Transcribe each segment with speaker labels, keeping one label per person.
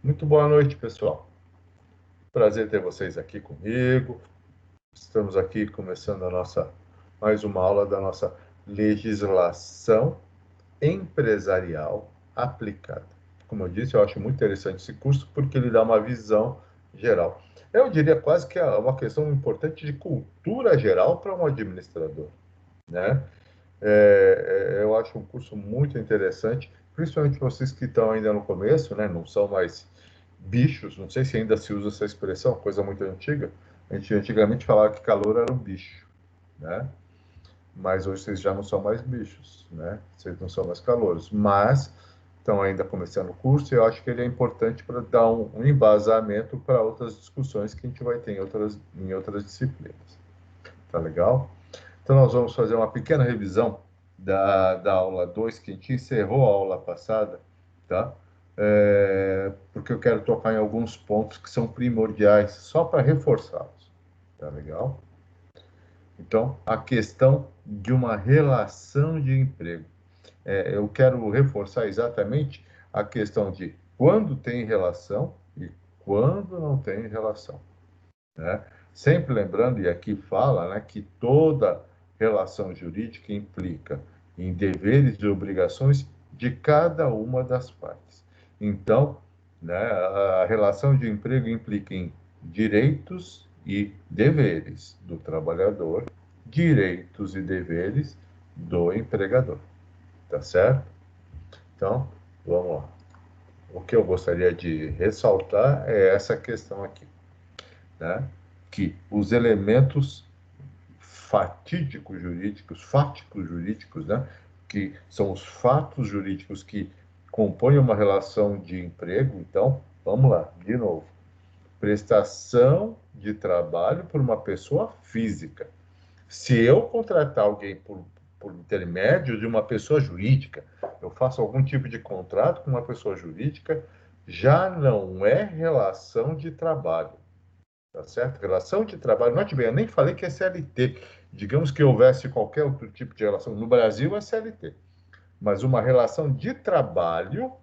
Speaker 1: Muito boa noite, pessoal. Prazer ter vocês aqui comigo. Estamos aqui começando mais uma aula da nossa legislação empresarial aplicada. Como eu disse, eu acho muito interessante esse curso porque ele dá uma visão geral. Eu diria quase que é uma questão importante de cultura geral para um administrador, né? Eu acho um curso muito interessante, principalmente vocês que estão ainda no começo, né? Não são mais bichos, não sei se ainda se usa essa expressão, coisa muito antiga. A gente antigamente falava que calor era um bicho, né? Mas hoje vocês já não são mais bichos, né? Vocês não são mais calouros, mas estão ainda começando o curso e eu acho que ele é importante para dar um embasamento para outras discussões que a gente vai ter em outras disciplinas. Tá legal? Então, nós vamos fazer uma pequena revisão da aula 2 que a gente encerrou a aula passada, tá? Porque eu quero tocar em alguns pontos que são primordiais, só para reforçá-los, tá legal? Então, a questão de uma relação de emprego. Eu quero reforçar exatamente a questão de quando tem relação e quando não tem relação, né? Sempre lembrando, e aqui fala, né, que toda relação jurídica implica em deveres e obrigações de cada uma das partes. Então, né, a relação de emprego implica em direitos e deveres do trabalhador, direitos e deveres do empregador. Tá certo? Então, vamos lá. O que eu gostaria de ressaltar é essa questão aqui, né? Que os elementos fáticos jurídicos, né? Que são os fatos jurídicos que compõem uma relação de emprego. Então, vamos lá, de novo. Prestação de trabalho por uma pessoa física. Se eu contratar alguém por intermédio de uma pessoa jurídica, eu faço algum tipo de contrato com uma pessoa jurídica, já não é relação de trabalho. Tá certo? Relação de trabalho, note bem, eu nem falei que é CLT. Digamos que houvesse qualquer outro tipo de relação. No Brasil é CLT. Mas uma relação de trabalho,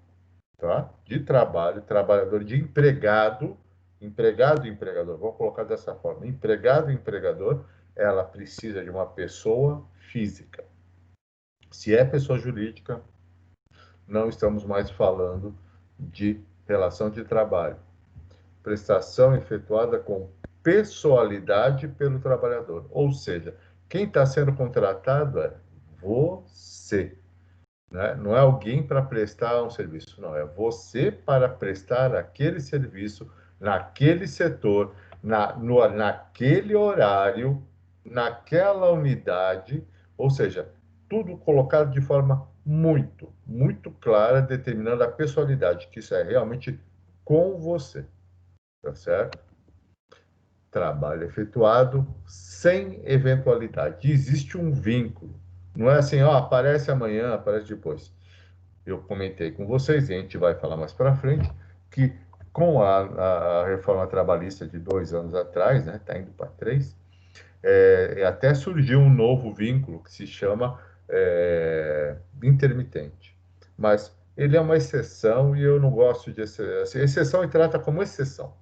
Speaker 1: tá? De trabalho, trabalhador, de empregado, empregado e empregador. Vou colocar dessa forma. Empregado e empregador, ela precisa de uma pessoa física. Se é pessoa jurídica, não estamos mais falando de relação de trabalho. Prestação efetuada com pessoalidade pelo trabalhador. Ou seja, quem está sendo contratado é você, né? Não é alguém para prestar um serviço, não. É você para prestar aquele serviço naquele setor, naquele horário, naquela unidade. Ou seja, tudo colocado de forma muito clara, determinando a pessoalidade, que isso é realmente com você. Tá certo? Trabalho efetuado sem eventualidade. Existe um vínculo. Não é assim, ó, aparece amanhã, aparece depois. Eu comentei com vocês, e a gente vai falar mais para frente, que com a reforma trabalhista de 2 anos atrás, né, está indo para 3, até surgiu um novo vínculo que se chama intermitente. Mas ele é uma exceção e eu não gosto de exceção e trata como exceção.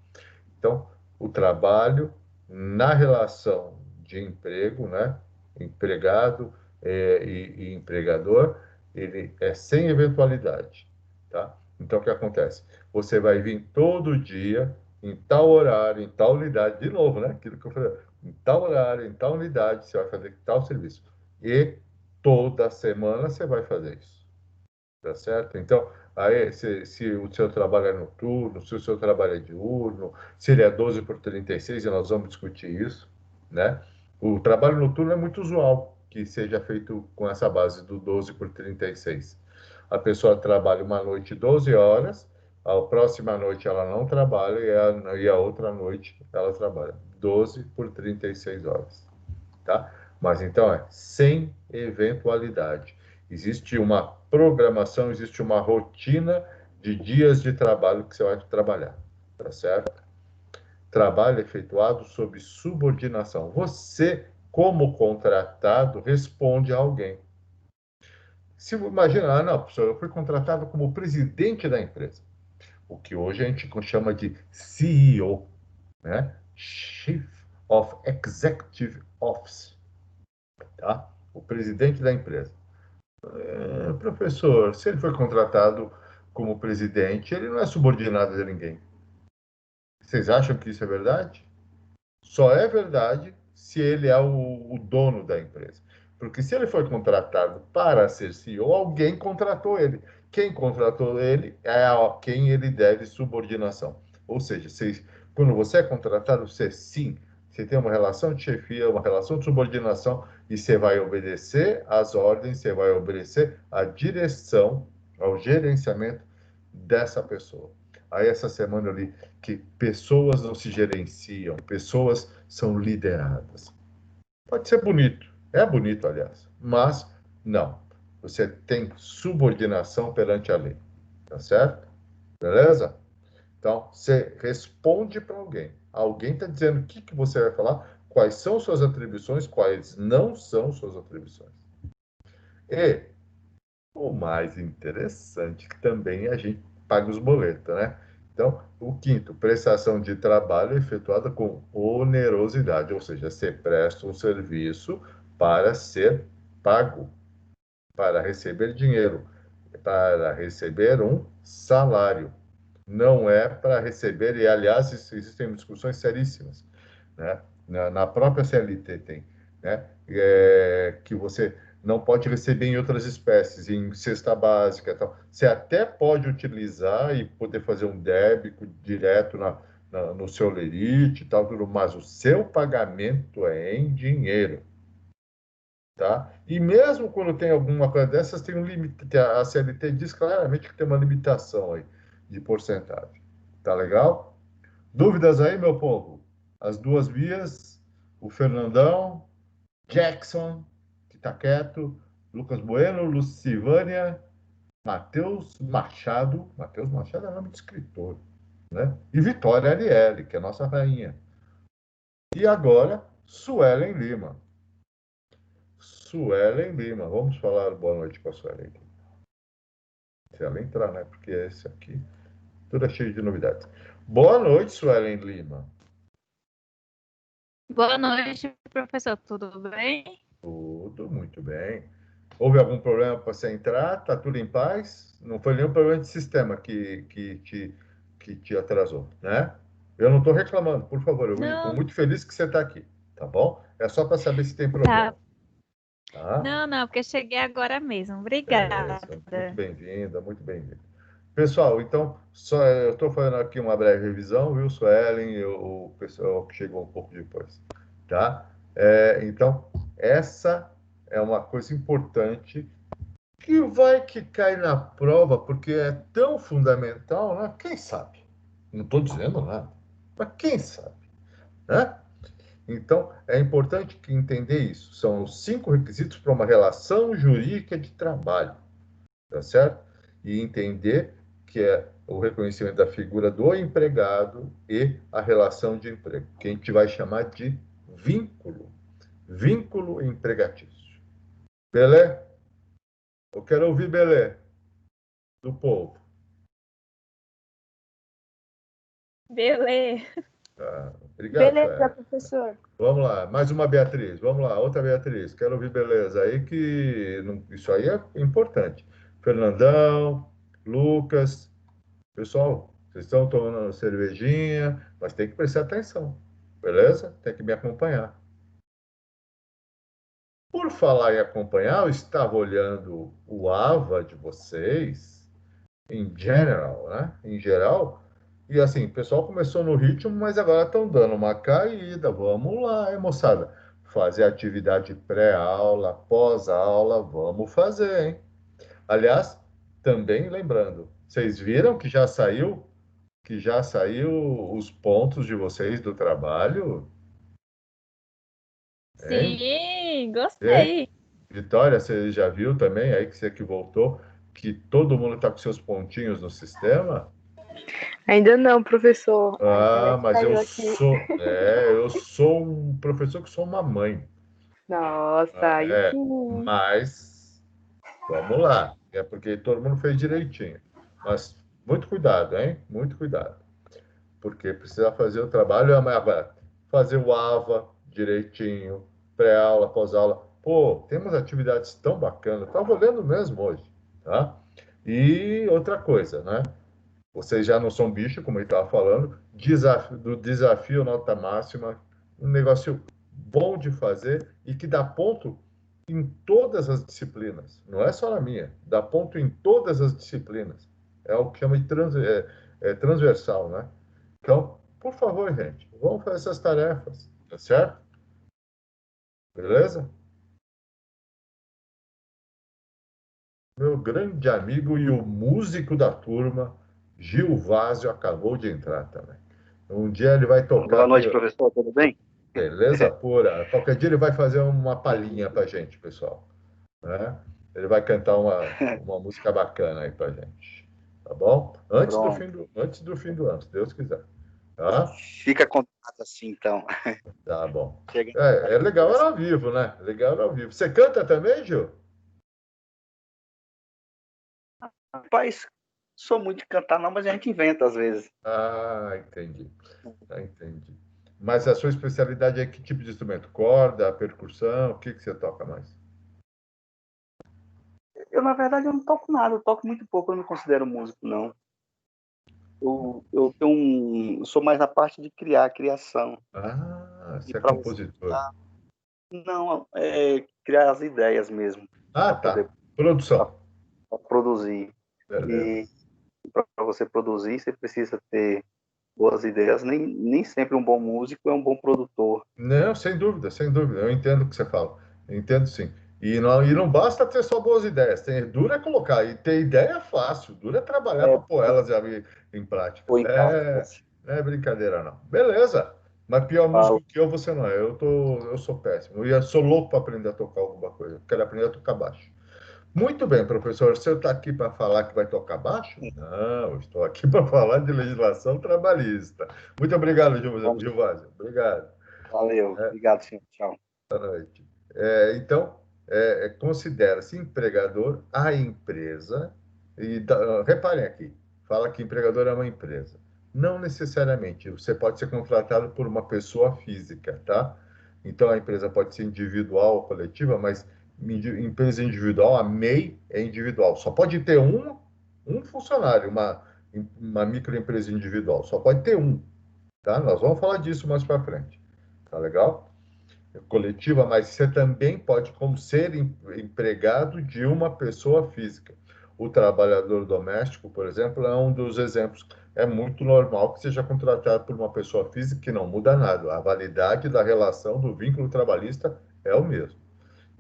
Speaker 1: Então, o trabalho na relação de emprego, né? Empregado e empregador, ele é sem eventualidade, tá? Então, o que acontece? Você vai vir todo dia, em tal horário, em tal unidade, de novo, né? Aquilo que eu falei, em tal horário, em tal unidade, você vai fazer tal serviço. E toda semana você vai fazer isso. Tá certo? Então, aí, se o seu trabalho é noturno, se o seu trabalho é diurno, se ele é 12 por 36, e nós vamos discutir isso, né? O trabalho noturno é muito usual que seja feito com essa base do 12 por 36. A pessoa trabalha uma noite 12 horas, a próxima noite ela não trabalha e a outra noite ela trabalha 12 por 36 horas, tá? Mas então sem eventualidade. Existe uma programação, existe uma rotina de dias de trabalho que você vai trabalhar, tá certo? Trabalho efetuado sob subordinação. Você, como contratado, responde a alguém. Se imagina, não, professor, eu fui contratado como presidente da empresa. o que hoje a gente chama de CEO, né? Chief of Executive Office, tá? O presidente da empresa. Professor, se ele foi contratado como presidente, ele não é subordinado a ninguém. Vocês acham que isso é verdade? Só é verdade se ele é o dono da empresa. Porque se ele foi contratado para ser CEO, alguém contratou ele. Quem contratou ele é a quem ele deve subordinação. Ou seja, quando você é contratado, você tem uma relação de chefia, uma relação de subordinação, e você vai obedecer às ordens, você vai obedecer à direção, ao gerenciamento dessa pessoa. Aí essa semana eu li que pessoas não se gerenciam, pessoas são lideradas. Pode ser bonito, é bonito, aliás, mas não. Você tem subordinação perante a lei, tá certo? Beleza? Então, você responde para alguém. Alguém está dizendo o que você vai falar, quais são suas atribuições, quais não são suas atribuições. E o mais interessante, que também a gente paga os boletos, né? Então, o quinto, prestação de trabalho efetuada com onerosidade, ou seja, você presta um serviço para ser pago, para receber dinheiro, para receber um salário. Não é para receber, e aliás, existem discussões seríssimas, né? Na própria CLT tem, né? Que você não pode receber em outras espécies, em cesta básica e tal. Você até pode utilizar e poder fazer um débito direto no seu lerite e tal, tudo, mas o seu pagamento é em dinheiro, tá? E mesmo quando tem alguma coisa dessas, tem um limite, a CLT diz claramente que tem uma limitação aí de porcentagem. Tá legal? Dúvidas aí, meu povo? As duas vias, o Fernandão, Jackson, que está quieto, Lucas Bueno, Lucivânia, Matheus Machado é nome de escritor, né? E Vitória Arielle, que é a nossa rainha. E agora, Suelen Lima. Suelen Lima. Vamos falar boa noite com a Suelen Lima. Se ela entrar, né? Porque esse aqui, tudo é cheio de novidades. Boa noite, Suelen Lima.
Speaker 2: Boa noite, professor. Tudo bem?
Speaker 1: Tudo muito bem. Houve algum problema para você entrar? Tá tudo em paz? Não foi nenhum problema de sistema que te atrasou, né? Eu não estou reclamando, por favor. Eu estou
Speaker 2: Não,
Speaker 1: muito feliz que você está aqui, tá bom? É só para saber se tem
Speaker 2: tá.
Speaker 1: problema, tá?
Speaker 2: Não, porque cheguei agora mesmo.
Speaker 1: É,
Speaker 2: Obrigada.
Speaker 1: muito bem-vinda, muito bem-vinda. Pessoal, então, eu estou fazendo aqui uma breve revisão, viu, Suelen, e o pessoal que chegou um pouco depois, tá? Então, essa é uma coisa importante que vai que cai na prova, porque é tão fundamental, né? Quem sabe? Não estou dizendo nada, mas quem sabe, né? Então, é importante que entender isso. São os 5 requisitos para uma relação jurídica de trabalho, tá certo? E entender que é o reconhecimento da figura do empregado e a relação de emprego, que a gente vai chamar de vínculo, vínculo empregatício. Belé? Eu quero ouvir Belé, do povo.
Speaker 2: Beleza.
Speaker 1: Obrigado,
Speaker 3: Beleza,
Speaker 1: Sueli.
Speaker 3: professor.
Speaker 1: Vamos lá, mais uma Beatriz. Vamos lá, outra Beatriz. Quero ouvir beleza aí, que isso aí é importante. Fernandão, Lucas, pessoal, vocês estão tomando cervejinha, mas tem que prestar atenção, beleza? Tem que me acompanhar. Por falar em acompanhar, eu estava olhando o AVA de vocês, em general, né? Em geral. E assim, o pessoal começou no ritmo, mas agora estão dando uma caída. Vamos lá, hein, moçada? Fazer atividade pré-aula, pós-aula, vamos fazer, hein? Aliás, também lembrando, vocês viram que já saiu os pontos de vocês do trabalho, hein?
Speaker 2: Sim,
Speaker 1: E,
Speaker 2: gostei.
Speaker 1: Vitória, você já viu também, aí que você que voltou, que todo mundo está com seus pontinhos no sistema?
Speaker 3: Ainda não, professor. A
Speaker 1: Ah,
Speaker 3: internet
Speaker 1: mas
Speaker 3: caiu aqui.
Speaker 1: eu sou um professor que sou uma mãe.
Speaker 3: Nossa, aí
Speaker 1: É,
Speaker 3: sim.
Speaker 1: mas vamos lá, é porque todo mundo fez direitinho. Mas Muito cuidado, hein? Muito cuidado. Porque precisa fazer o trabalho, fazer o AVA direitinho, pré-aula, pós-aula. Pô, temos atividades tão bacanas. Estava olhando mesmo hoje, tá? E outra coisa, né? Vocês já não são bicho, como ele estava falando, do desafio nota máxima, um negócio bom de fazer e que dá ponto em todas as disciplinas. Não é só na minha, dá ponto em todas as disciplinas. É o que chama de transversal, né? Então, por favor, gente, vamos fazer essas tarefas, tá certo? Beleza? Meu grande amigo e o músico da turma, Gil Vazio, acabou de entrar também. Um dia ele vai tocar
Speaker 4: Boa noite,
Speaker 1: aqui,
Speaker 4: professor. Tudo bem?
Speaker 1: beleza pura. Qualquer dia ele vai fazer uma palhinha pra gente, pessoal, né? Ele vai cantar uma música bacana aí pra gente, tá bom?
Speaker 4: Pronto.
Speaker 1: Antes do fim do ano, se Deus quiser, tá?
Speaker 4: Fica contato assim, então.
Speaker 1: Tá bom.
Speaker 4: Chega.
Speaker 1: É legal era ao vivo, né? Legal era ao vivo. Você canta também, Gil?
Speaker 4: Rapaz, sou muito de cantar, não, mas a gente inventa às vezes.
Speaker 1: Ah, entendi. Entendi. Mas a sua especialidade é que tipo de instrumento? Corda, percussão? O que que você toca mais?
Speaker 4: Eu, na verdade, eu não toco nada, eu toco muito pouco, eu não me considero músico, não. Eu sou mais na parte de criação.
Speaker 1: Ah,
Speaker 4: E
Speaker 1: você é
Speaker 4: para você
Speaker 1: compositor.
Speaker 4: não, criar as ideias mesmo,
Speaker 1: Ah,
Speaker 4: para
Speaker 1: tá.
Speaker 4: poder pra,
Speaker 1: Produção.
Speaker 4: pra produzir.
Speaker 1: Beleza.
Speaker 4: E para você produzir, você precisa ter boas ideias. Nem sempre um bom músico é um bom produtor.
Speaker 1: Não, sem dúvida, sem dúvida. Eu entendo o que você fala. Eu entendo sim. E não basta ter só boas ideias. Duro é colocar. E ter ideia é fácil. Duro é trabalhar para
Speaker 4: É,
Speaker 1: pôr elas em prática.
Speaker 4: ou em práticas.
Speaker 1: Não é brincadeira, não. Beleza. Mas pior músico que eu, você não é. Eu sou péssimo. Eu sou louco para aprender a tocar alguma coisa. Eu quero aprender a tocar baixo. Muito bem, professor. Você está aqui para falar que vai tocar baixo? Não, eu estou aqui para falar de legislação trabalhista. Muito obrigado, Gilvásio. Obrigado.
Speaker 4: Valeu, obrigado, senhor. Tchau.
Speaker 1: Boa noite. Então, considera-se empregador a empresa, reparem aqui, fala que empregador é uma empresa. Não necessariamente, você pode ser contratado por uma pessoa física, tá? Então, a empresa pode ser individual ou coletiva, mas empresa individual, a MEI é individual. Só pode ter um funcionário, uma microempresa individual. Só pode ter um, tá? Nós vamos falar disso mais para frente. Tá legal? Coletiva, mas você também pode como ser empregado de uma pessoa física. O trabalhador doméstico, por exemplo, é um dos exemplos. É muito normal que seja contratado por uma pessoa física que não muda nada. A validade da relação do vínculo trabalhista é o mesmo.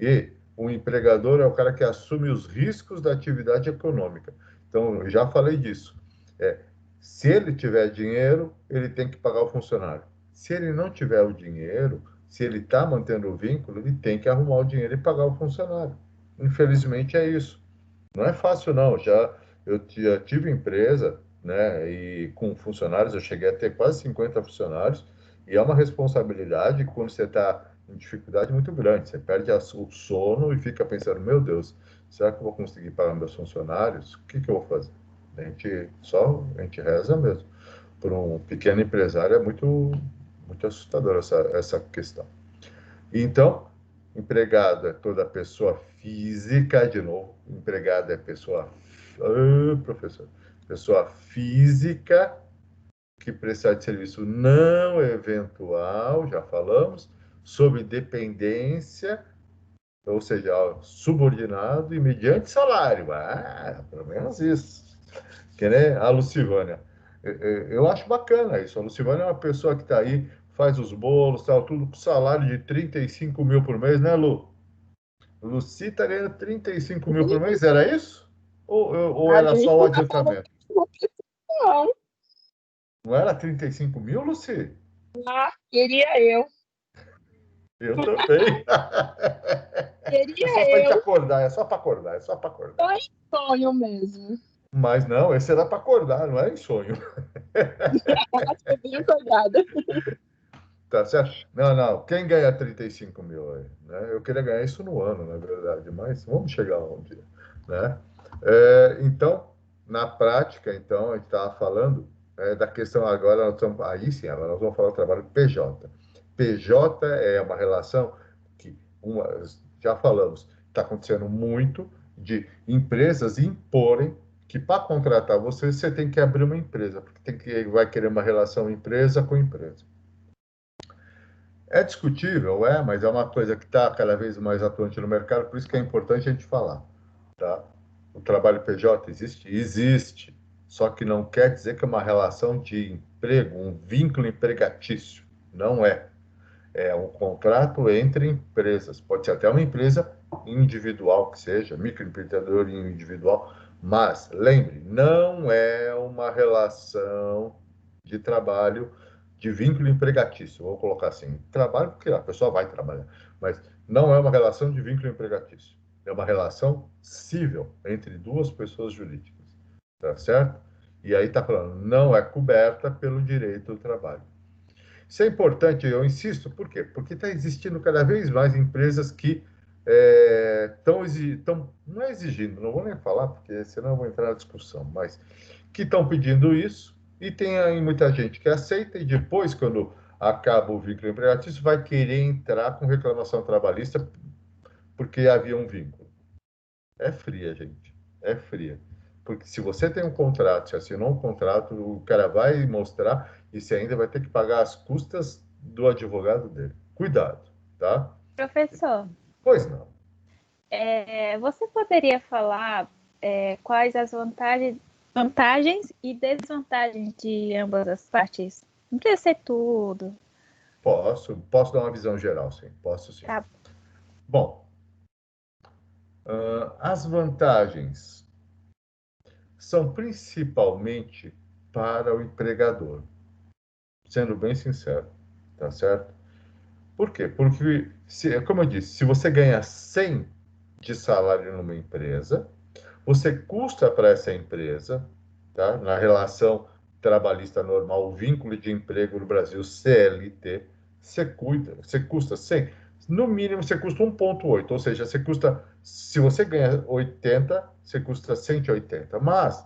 Speaker 1: E o empregador é o cara que assume os riscos da atividade econômica. Então, eu já falei disso. Se ele tiver dinheiro, ele tem que pagar o funcionário. Se ele não tiver o dinheiro, se ele está mantendo o vínculo, ele tem que arrumar o dinheiro e pagar o funcionário. Infelizmente é isso. Não é fácil, não. Eu já tive empresa, né, e com funcionários, eu cheguei a ter quase 50 funcionários, e é uma responsabilidade quando você está em dificuldade muito grande. Você perde o sono e fica pensando, meu Deus, será que eu vou conseguir pagar meus funcionários? O que que eu vou fazer? A gente reza mesmo. Para um pequeno empresário é muito assustador essa questão. Então, empregado é toda pessoa física, de novo, empregado é pessoa, professor, pessoa física que prestar de serviço não eventual, já falamos, sob dependência, ou seja, subordinado e mediante salário. Pelo menos isso. Que nem a Lucivânia. Eu acho bacana isso. A Lucivânia é uma pessoa que está aí, faz os bolos, tal, tudo com salário de 35 mil por mês, né, Lu? Luci está ganhando 35 mil por mês, era isso? Ou
Speaker 3: A
Speaker 1: era
Speaker 3: gente
Speaker 1: só o
Speaker 3: não tá falando
Speaker 1: adiantamento?
Speaker 3: disso, não.
Speaker 1: Não era 35 mil, Luci?
Speaker 3: Ah, queria eu.
Speaker 1: Eu também. É só para
Speaker 3: Queria
Speaker 1: gente
Speaker 3: eu.
Speaker 1: acordar, é só para acordar, é só para acordar.
Speaker 3: Só em sonho mesmo.
Speaker 1: Mas não, esse era para acordar, não é em sonho.
Speaker 3: Tô bem acordada.
Speaker 1: Tá certo? Não, não. Quem ganha 35 mil aí? Né? Eu queria ganhar isso no ano, na verdade, mas vamos chegar lá um dia. Né? Então, na prática, então, a gente estava falando da questão agora, aí sim, agora nós vamos falar do trabalho PJ. PJ é uma relação que, já falamos, está acontecendo muito de empresas imporem que para contratar você, você tem que abrir uma empresa, porque vai querer uma relação empresa com empresa. É discutível, mas é uma coisa que está cada vez mais atuante no mercado, por isso que é importante a gente falar, tá? O trabalho PJ existe? Existe. Só que não quer dizer que é uma relação de emprego, um vínculo empregatício. Não é. É um contrato entre empresas. Pode ser até uma empresa individual, que seja, microempreendedor individual. Mas, lembre, não é uma relação de trabalho de vínculo empregatício. Vou colocar assim. Trabalho porque a pessoa vai trabalhar. Mas não é uma relação de vínculo empregatício. É uma relação civil entre duas pessoas jurídicas. Tá certo? E aí está falando, não é coberta pelo direito do trabalho. Isso é importante, eu insisto, por quê? Porque está existindo cada vez mais empresas que estão, não é exigindo, não vou nem falar, porque senão eu vou entrar na discussão, mas que estão pedindo isso, e tem aí muita gente que aceita, e depois, quando acaba o vínculo empregatício, vai querer entrar com reclamação trabalhista porque havia um vínculo. É fria, gente, é fria. Porque se você tem um contrato, se assinou um contrato, o cara vai mostrar e você ainda vai ter que pagar as custas do advogado dele. Cuidado, tá?
Speaker 2: Professor,
Speaker 1: Pois não.
Speaker 2: você poderia falar quais as vantagens e desvantagens de ambas as partes? Não precisa ser tudo.
Speaker 1: Posso dar uma visão geral, sim. Posso sim.
Speaker 2: Tá.
Speaker 1: Bom, as vantagens são principalmente para o empregador, sendo bem sincero, tá certo? Por quê? Porque, como eu disse, se você ganha 100 de salário numa empresa, você custa para essa empresa, tá? Na relação trabalhista normal, o vínculo de emprego no Brasil, CLT, você custa 100. No mínimo, você custa 1,8, ou seja, se você ganha 80, você custa 180. Mas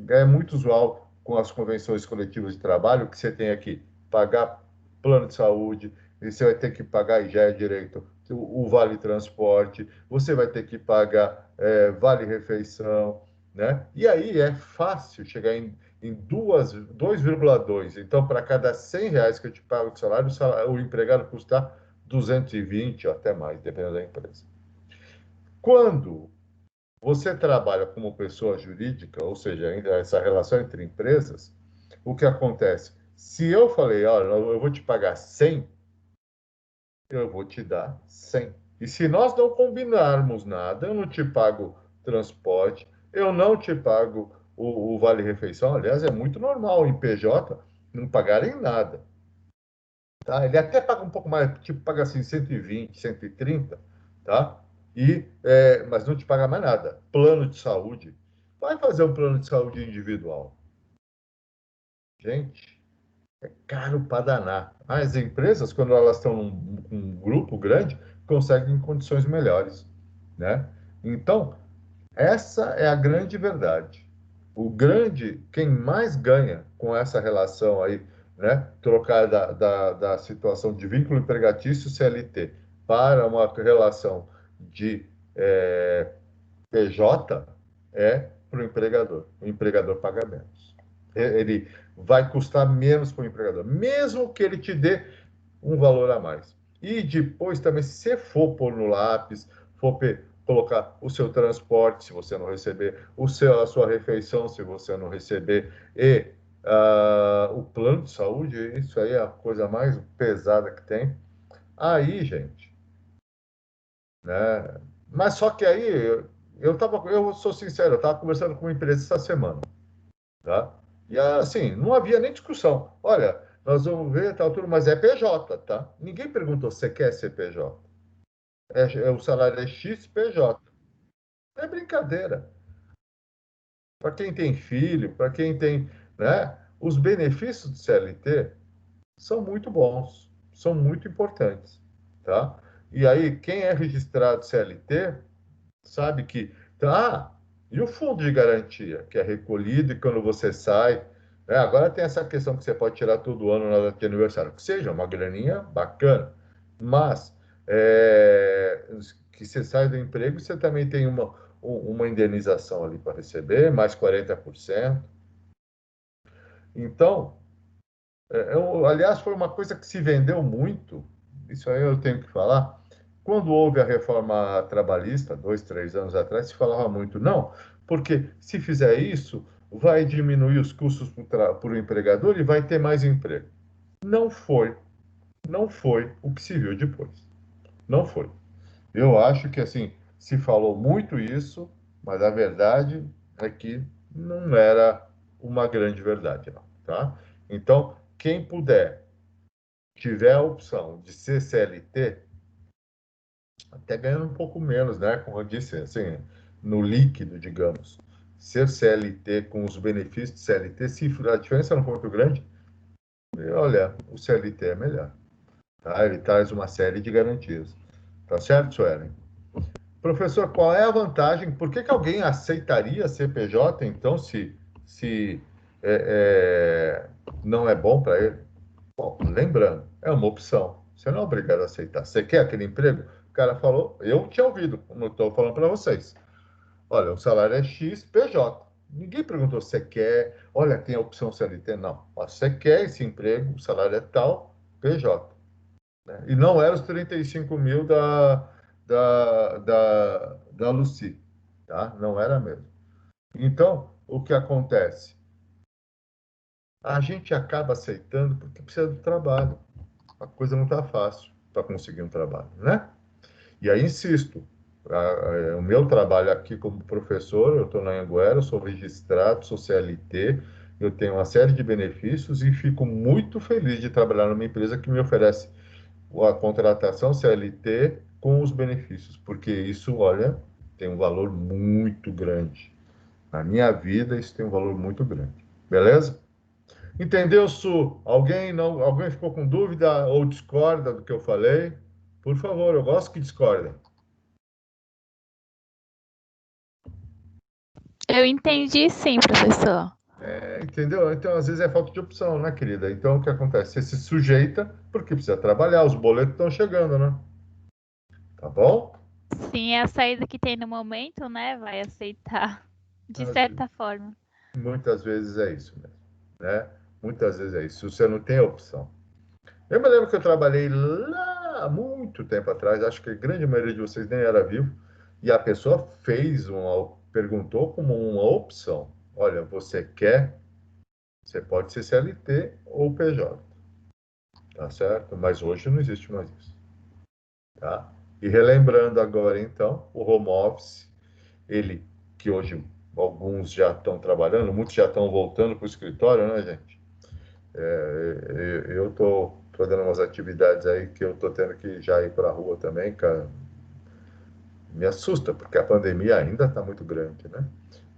Speaker 1: é muito usual com as convenções coletivas de trabalho que você tem aqui pagar plano de saúde, e você vai ter que pagar, e já é direito, o vale transporte, você vai ter que pagar vale refeição, né? E aí é fácil chegar em 2,2. Então, para cada R$ 100 que eu te pago de salário, o empregado custa 220 ou até mais, dependendo da empresa. Quando você trabalha como pessoa jurídica, ou seja, ainda essa relação entre empresas, o que acontece? Se eu falei, olha, eu vou te pagar 100, eu vou te dar 100. E se nós não combinarmos nada, eu não te pago transporte, eu não te pago o vale-refeição. Aliás, é muito normal em PJ não pagarem nada. Tá? Ele até paga um pouco mais, tipo, paga assim 120, 130, tá? Mas não te paga mais nada. Plano de saúde. Vai fazer um plano de saúde individual. Gente, é caro para danar. As empresas, quando elas estão num grupo grande, conseguem condições melhores, né? Então, essa é a grande verdade. Quem mais ganha com essa relação aí, né? Trocar da situação de vínculo empregatício CLT para uma relação de PJ é para o empregador. O empregador paga menos. Ele vai custar menos para o empregador, mesmo que ele te dê um valor a mais. E depois também, se você for pôr no lápis, for colocar o seu transporte, se você não receber, a sua refeição, se você não receber, e o plano de saúde, isso aí é a coisa mais pesada que tem. Aí, gente, né? Mas só que aí, eu sou sincero, eu estava conversando com uma empresa essa semana, tá? E assim, não havia nem discussão. Olha, nós vamos ver tal tudo, mas é PJ, tá? Ninguém perguntou se você quer ser PJ. O salário é X PJ. É brincadeira. Para quem tem filho, para quem tem, né? Os benefícios do CLT são muito bons, são muito importantes, tá? E aí, quem é registrado CLT sabe que, E o fundo de garantia, que é recolhido e quando você sai, né? Agora tem essa questão que você pode tirar todo ano na data de aniversário, que seja uma graninha bacana, mas que você sai do emprego, você também tem uma indenização ali para receber, mais 40%. Então, aliás, foi uma coisa que se vendeu muito, isso aí eu tenho que falar. Quando houve a reforma trabalhista, 2, 3 anos atrás, se falava muito, não, porque se fizer isso, vai diminuir os custos para o empregador e vai ter mais emprego. Não foi, não foi o que se viu depois. Não foi. Eu acho que, assim, se falou muito isso, mas a verdade é que não era uma grande verdade, não, tá? Então, quem puder tiver a opção de ser CLT, até ganhando um pouco menos, né? Como eu disse, assim, no líquido, digamos. Ser CLT com os benefícios de CLT, se a diferença não for muito grande, olha, o CLT é melhor. Tá? Ele traz uma série de garantias. Tá certo, Suelen? Professor, qual é a vantagem? Por que alguém aceitaria CPJ, então, se não é bom para ele? Bom, lembrando, é uma opção. Você não é obrigado a aceitar. Você quer aquele emprego? O cara falou, eu tinha ouvido, não estou falando para vocês. Olha, o salário é X, PJ. Ninguém perguntou se você quer, olha, tem a opção CLT. Não. Você quer esse emprego, o salário é tal, PJ. Né? E não era os 35 mil da Lucy. Tá? Não era mesmo. Então, o que acontece? A gente acaba aceitando porque precisa do trabalho. A coisa não está fácil para conseguir um trabalho, né? E aí, insisto, o meu trabalho aqui como professor, eu estou na Anhanguera, sou registrado, sou CLT, eu tenho uma série de benefícios e fico muito feliz de trabalhar numa empresa que me oferece a contratação CLT com os benefícios, porque isso, olha, tem um valor muito grande. Na minha vida, isso tem um valor muito grande. Beleza? Entendeu, Su? Alguém ficou com dúvida ou discorda do que eu falei? Por favor, eu gosto que discordem.
Speaker 2: Eu entendi sim, professor.
Speaker 1: Entendeu? Então, às vezes é falta de opção, né, querida? Então, o que acontece? Você se sujeita porque precisa trabalhar, os boletos estão chegando, né? Tá bom?
Speaker 2: Sim, é a saída que tem no momento, né? Vai aceitar, de
Speaker 1: Às vezes-
Speaker 2: certa forma.
Speaker 1: Muitas vezes é isso mesmo, né? Muitas vezes é isso. Você não tem opção. Eu me lembro que eu trabalhei lá há muito tempo atrás, acho que a grande maioria de vocês nem era vivo, e a pessoa perguntou como uma opção. Olha, você quer? Você pode ser CLT ou PJ, tá certo? Mas hoje não existe mais isso, tá? E relembrando agora, então, o home office, ele que hoje alguns já estão trabalhando, muitos já estão voltando para o escritório, né, gente? Eu estou fazendo umas atividades aí que eu estou tendo que já ir para a rua também, cara. Me assusta, porque a pandemia ainda está muito grande, né?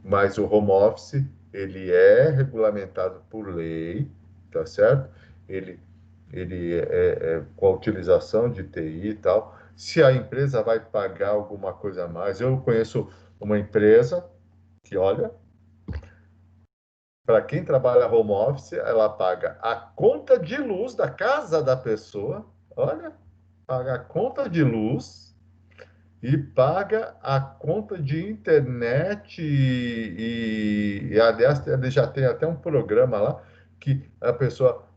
Speaker 1: Mas o home office, ele é regulamentado por lei, tá certo? Ele, ele é com a utilização de TI e tal. Se a empresa vai pagar alguma coisa a mais, eu conheço uma empresa que, olha, para quem trabalha home office, ela paga a conta de luz da casa da pessoa, olha, paga a conta de luz e paga a conta de internet aliás, ele já tem até um programa lá que a pessoa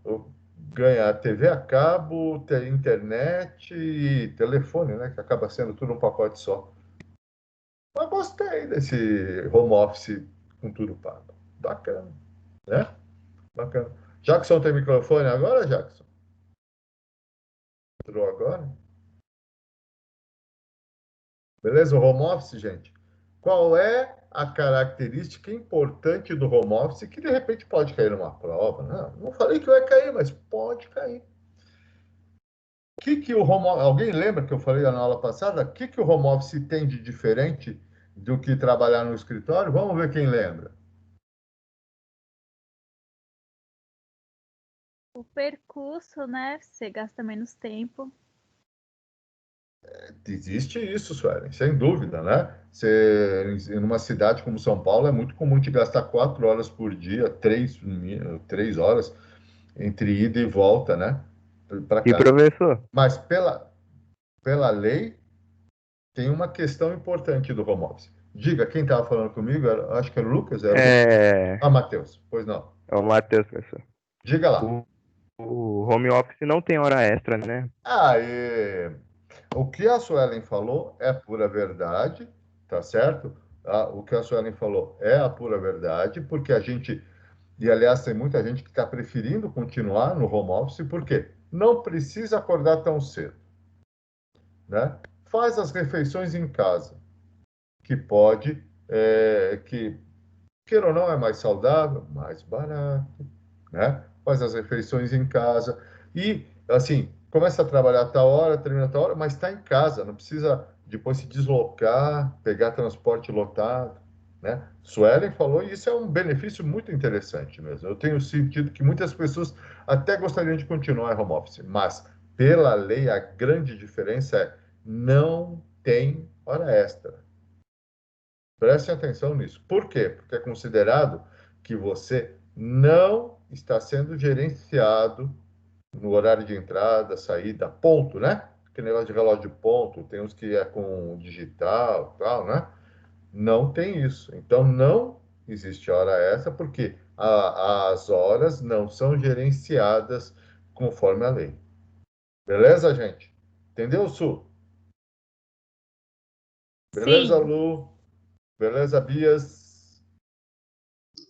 Speaker 1: ganha TV a cabo, internet e telefone, né, que acaba sendo tudo um pacote só. Mas gostei desse home office com tudo pago. Bacana, né? Bacana. Jackson tem microfone agora, Jackson? Entrou agora? Beleza? O home office, gente. Qual é a característica importante do home office que de repente pode cair numa prova? Não falei que vai cair, mas pode cair. Que o alguém lembra que eu falei na aula passada? O que o home office tem de diferente do que trabalhar no escritório? Vamos ver quem lembra.
Speaker 2: O percurso, né? Você gasta menos tempo.
Speaker 1: Existe isso, Suelen, sem dúvida, né? Em uma cidade como São Paulo, é muito comum te gastar 4 horas por dia, 3 horas, entre ida e volta, né? Para
Speaker 5: E
Speaker 1: casa.
Speaker 5: professor?
Speaker 1: Mas pela lei, tem uma questão importante do home office. Diga, quem estava falando comigo? Acho que era o Lucas? Era
Speaker 5: É
Speaker 1: Matheus. Pois não.
Speaker 5: o Matheus, professor.
Speaker 1: Diga lá.
Speaker 5: O home office não tem hora extra, né?
Speaker 1: O que a Suelen falou é pura verdade, tá certo? O que a Suelen falou é a pura verdade, porque a gente, e aliás, tem muita gente que está preferindo continuar no home office, porque não precisa acordar tão cedo, né? Faz as refeições em casa, que pode, que queira ou não, é mais saudável, mais barato, né? Faz as refeições em casa e, assim, começa a trabalhar a tal hora, termina a tal hora, mas está em casa, não precisa depois se deslocar, pegar transporte lotado, né? Suelen falou, e isso é um benefício muito interessante mesmo. Eu tenho sentido que muitas pessoas até gostariam de continuar em home office, mas, pela lei, a grande diferença é não tem hora extra. Prestem atenção nisso. Por quê? Porque é considerado que você não está sendo gerenciado no horário de entrada, saída, ponto, né? Que negócio de relógio de ponto, tem uns que é com digital, tal, né? Não tem isso. Então, não existe hora extra, porque as horas não são gerenciadas conforme a lei. Beleza, gente? Entendeu, Su? Beleza,
Speaker 2: Sim.
Speaker 1: Lu? Beleza, Bias?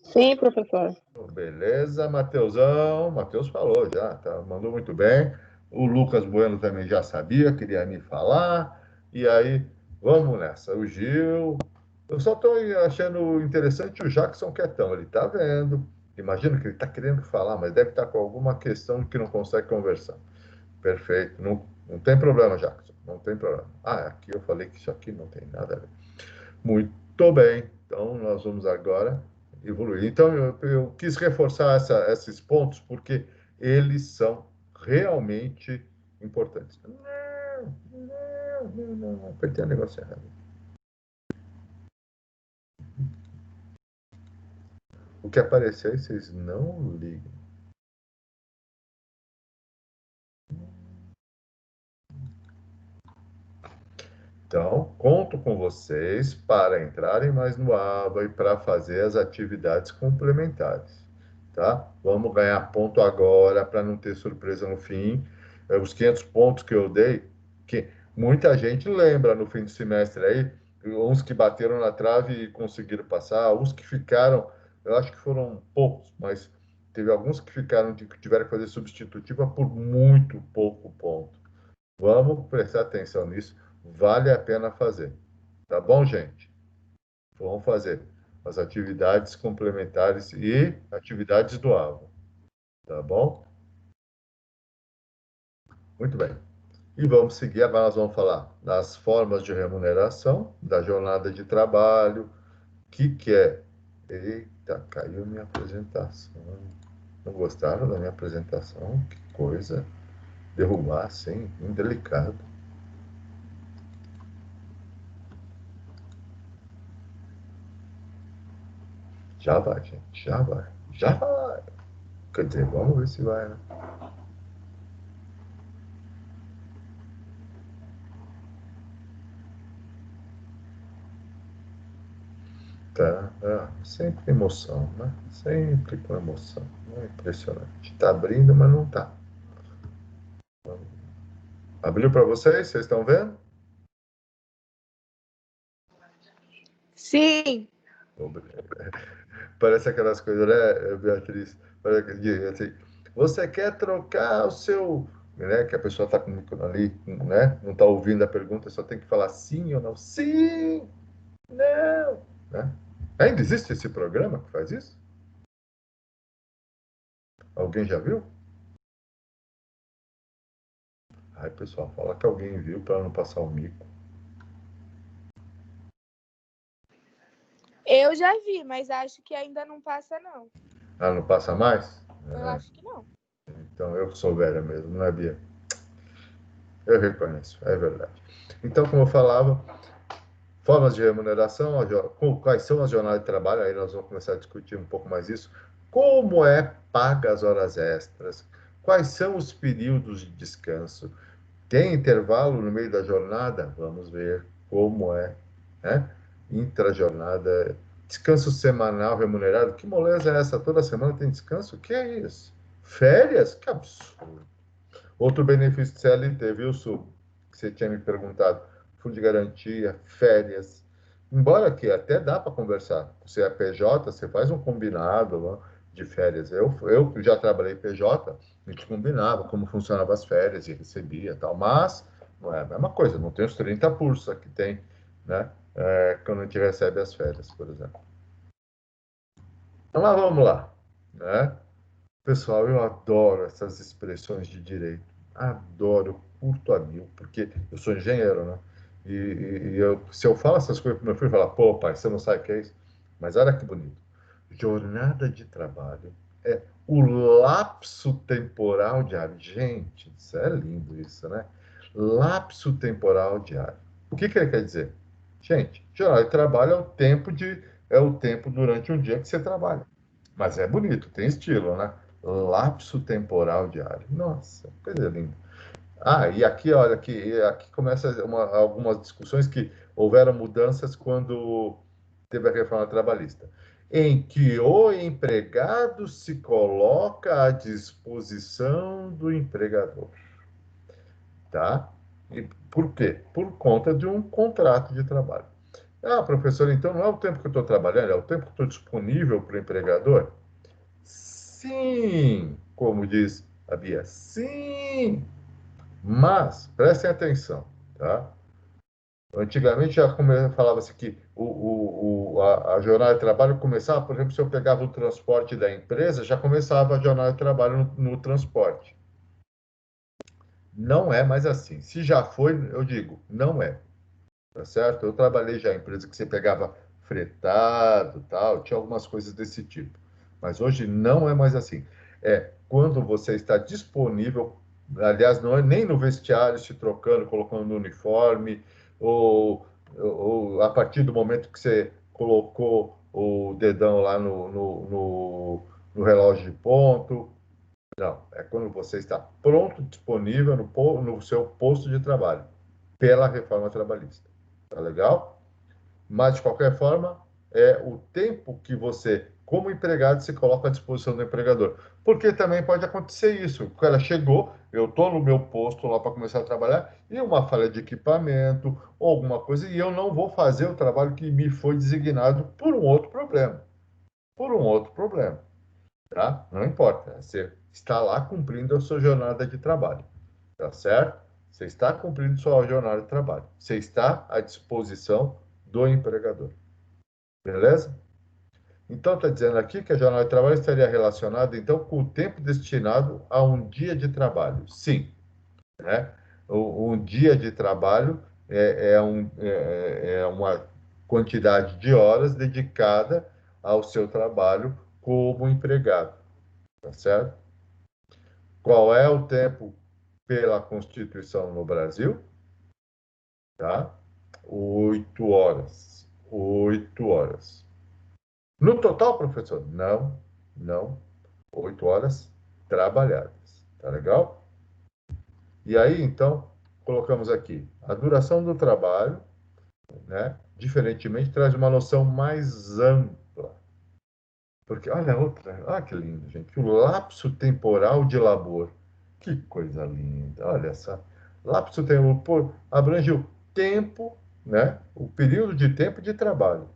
Speaker 3: Sim, professor.
Speaker 1: Beleza, Mateusão. Matheus falou já, tá, mandou muito bem. O Lucas Bueno também já sabia, queria me falar. E aí, vamos nessa. O Gil. Eu só estou achando interessante o Jackson quietão. Ele está vendo. Imagino que ele está querendo falar, mas deve estar com alguma questão que não consegue conversar. Perfeito. Não tem problema, Jackson. Não tem problema. Aqui eu falei que isso aqui não tem nada a ver. Muito bem. Então, nós vamos agora evoluir. Então, eu quis reforçar esses pontos porque eles são realmente importantes. Não, apertei o negócio errado. O que aparecer aí, vocês não ligam. Então, conto com vocês para entrarem mais no ABA e para fazer as atividades complementares, tá? Vamos ganhar ponto agora para não ter surpresa no fim. Os 500 pontos que eu dei, que muita gente lembra no fim do semestre aí, uns que bateram na trave e conseguiram passar, uns que ficaram, eu acho que foram poucos, mas teve alguns que ficaram, que tiveram que fazer substitutiva por muito pouco ponto. Vamos prestar atenção nisso. Vale a pena fazer. Tá bom, gente? Vamos fazer as atividades complementares e atividades do AVA. Tá bom? Muito bem. E vamos seguir. Agora nós vamos falar das formas de remuneração, da jornada de trabalho, o que é. Eita, caiu minha apresentação. Não gostaram da minha apresentação? Que coisa. Derrubar assim, indelicado. Já vai, gente. Já vai. Já vai. Quer dizer, vamos ver se vai, né? Tá, sempre emoção, né? Sempre com emoção. É impressionante. Tá abrindo, mas não tá. Abriu para vocês? Vocês estão vendo?
Speaker 3: Sim.
Speaker 1: Parece aquelas coisas, né, Beatriz? Parece que, assim, você quer trocar o seu... Né, que a pessoa está ali, né? Não está ouvindo a pergunta, só tem que falar sim ou não. Sim! Não! Né? Ainda existe esse programa que faz isso? Alguém já viu? Ai, pessoal, fala que alguém viu para não passar o mico.
Speaker 3: Eu já vi, mas acho que ainda não passa, não.
Speaker 1: Não passa mais?
Speaker 3: Eu acho que não.
Speaker 1: Então eu sou velha mesmo, não é, Bia? Eu reconheço, é verdade. Então, como eu falava, formas de remuneração, quais são as jornadas de trabalho, aí nós vamos começar a discutir um pouco mais isso. Como é paga as horas extras? Quais são os períodos de descanso? Tem intervalo no meio da jornada? Vamos ver como é, né? Intrajornada, descanso semanal remunerado. Que moleza é essa? Toda semana tem descanso? O que é isso? Férias? Que absurdo. Outro benefício de CLT, viu, Su? Que você tinha me perguntado. Fundo de garantia, férias. Embora que até dá para conversar. Você é PJ, você faz um combinado lá de férias. Eu já trabalhei PJ, a gente combinava como funcionavam as férias e recebia tal. Mas não é a mesma coisa, não tem os 30% que tem, né? Quando a gente recebe as férias, por exemplo. Então lá vamos lá, né? Pessoal, eu adoro essas expressões de direito. Adoro, curto a mil, porque eu sou engenheiro, né? Se eu falo essas coisas para meu filho, ele fala, pô, pai, você não sabe o que é isso? Mas olha que bonito. Jornada de trabalho é o lapso temporal diário. Gente, isso é lindo isso, né? Lapso temporal diário. O que ele quer dizer? Gente, jornada de trabalho é o tempo durante um dia que você trabalha. Mas é bonito, tem estilo, né? Lapso temporal diário. Nossa, coisa linda. Ah, e aqui, olha, aqui começa algumas discussões que houveram mudanças quando teve a reforma trabalhista, em que o empregado se coloca à disposição do empregador, tá? E por quê? Por conta de um contrato de trabalho. Ah, professor, então não é o tempo que eu estou trabalhando, é o tempo que eu estou disponível para o empregador? Sim, como diz a Bia, sim, mas prestem atenção, tá? Antigamente falava-se que a jornada de trabalho começava, por exemplo, se eu pegava o transporte da empresa, já começava a jornada de trabalho no transporte. Não é mais assim. Se já foi, eu digo, não é. Tá certo? Eu trabalhei já em empresa que você pegava fretado, tal, tinha algumas coisas desse tipo. Mas hoje não é mais assim. É quando você está disponível, aliás, não é nem no vestiário se trocando, colocando no uniforme, ou a partir do momento que você colocou o dedão lá no relógio de ponto. Não, é quando você está pronto, disponível no seu posto de trabalho, pela reforma trabalhista. Tá legal? Mas, de qualquer forma, é o tempo que você, como empregado, se coloca à disposição do empregador. Porque também pode acontecer isso. O cara chegou, eu estou no meu posto lá para começar a trabalhar, e uma falha de equipamento, ou alguma coisa, e eu não vou fazer o trabalho que me foi designado por um outro problema. Por um outro problema. Tá? Não importa. Você está lá cumprindo a sua jornada de trabalho. Tá certo? Você está cumprindo sua jornada de trabalho. Você está à disposição do empregador. Beleza? Então, está dizendo aqui que a jornada de trabalho estaria relacionada, então, com o tempo destinado a um dia de trabalho. Sim, né? Um dia de trabalho é uma quantidade de horas dedicada ao seu trabalho como empregado, tá certo? Qual é o tempo pela Constituição no Brasil? Tá? 8 horas. 8 horas. No total, professor? Não, não. 8 horas trabalhadas. Tá legal? E aí, então, colocamos aqui a duração do trabalho, né? Diferentemente, traz uma noção mais ampla. Porque, olha outra, olha que lindo, gente. O lapso temporal de labor. Que coisa linda. Olha essa. Lapso temporal abrange o tempo, né? O período de tempo de trabalho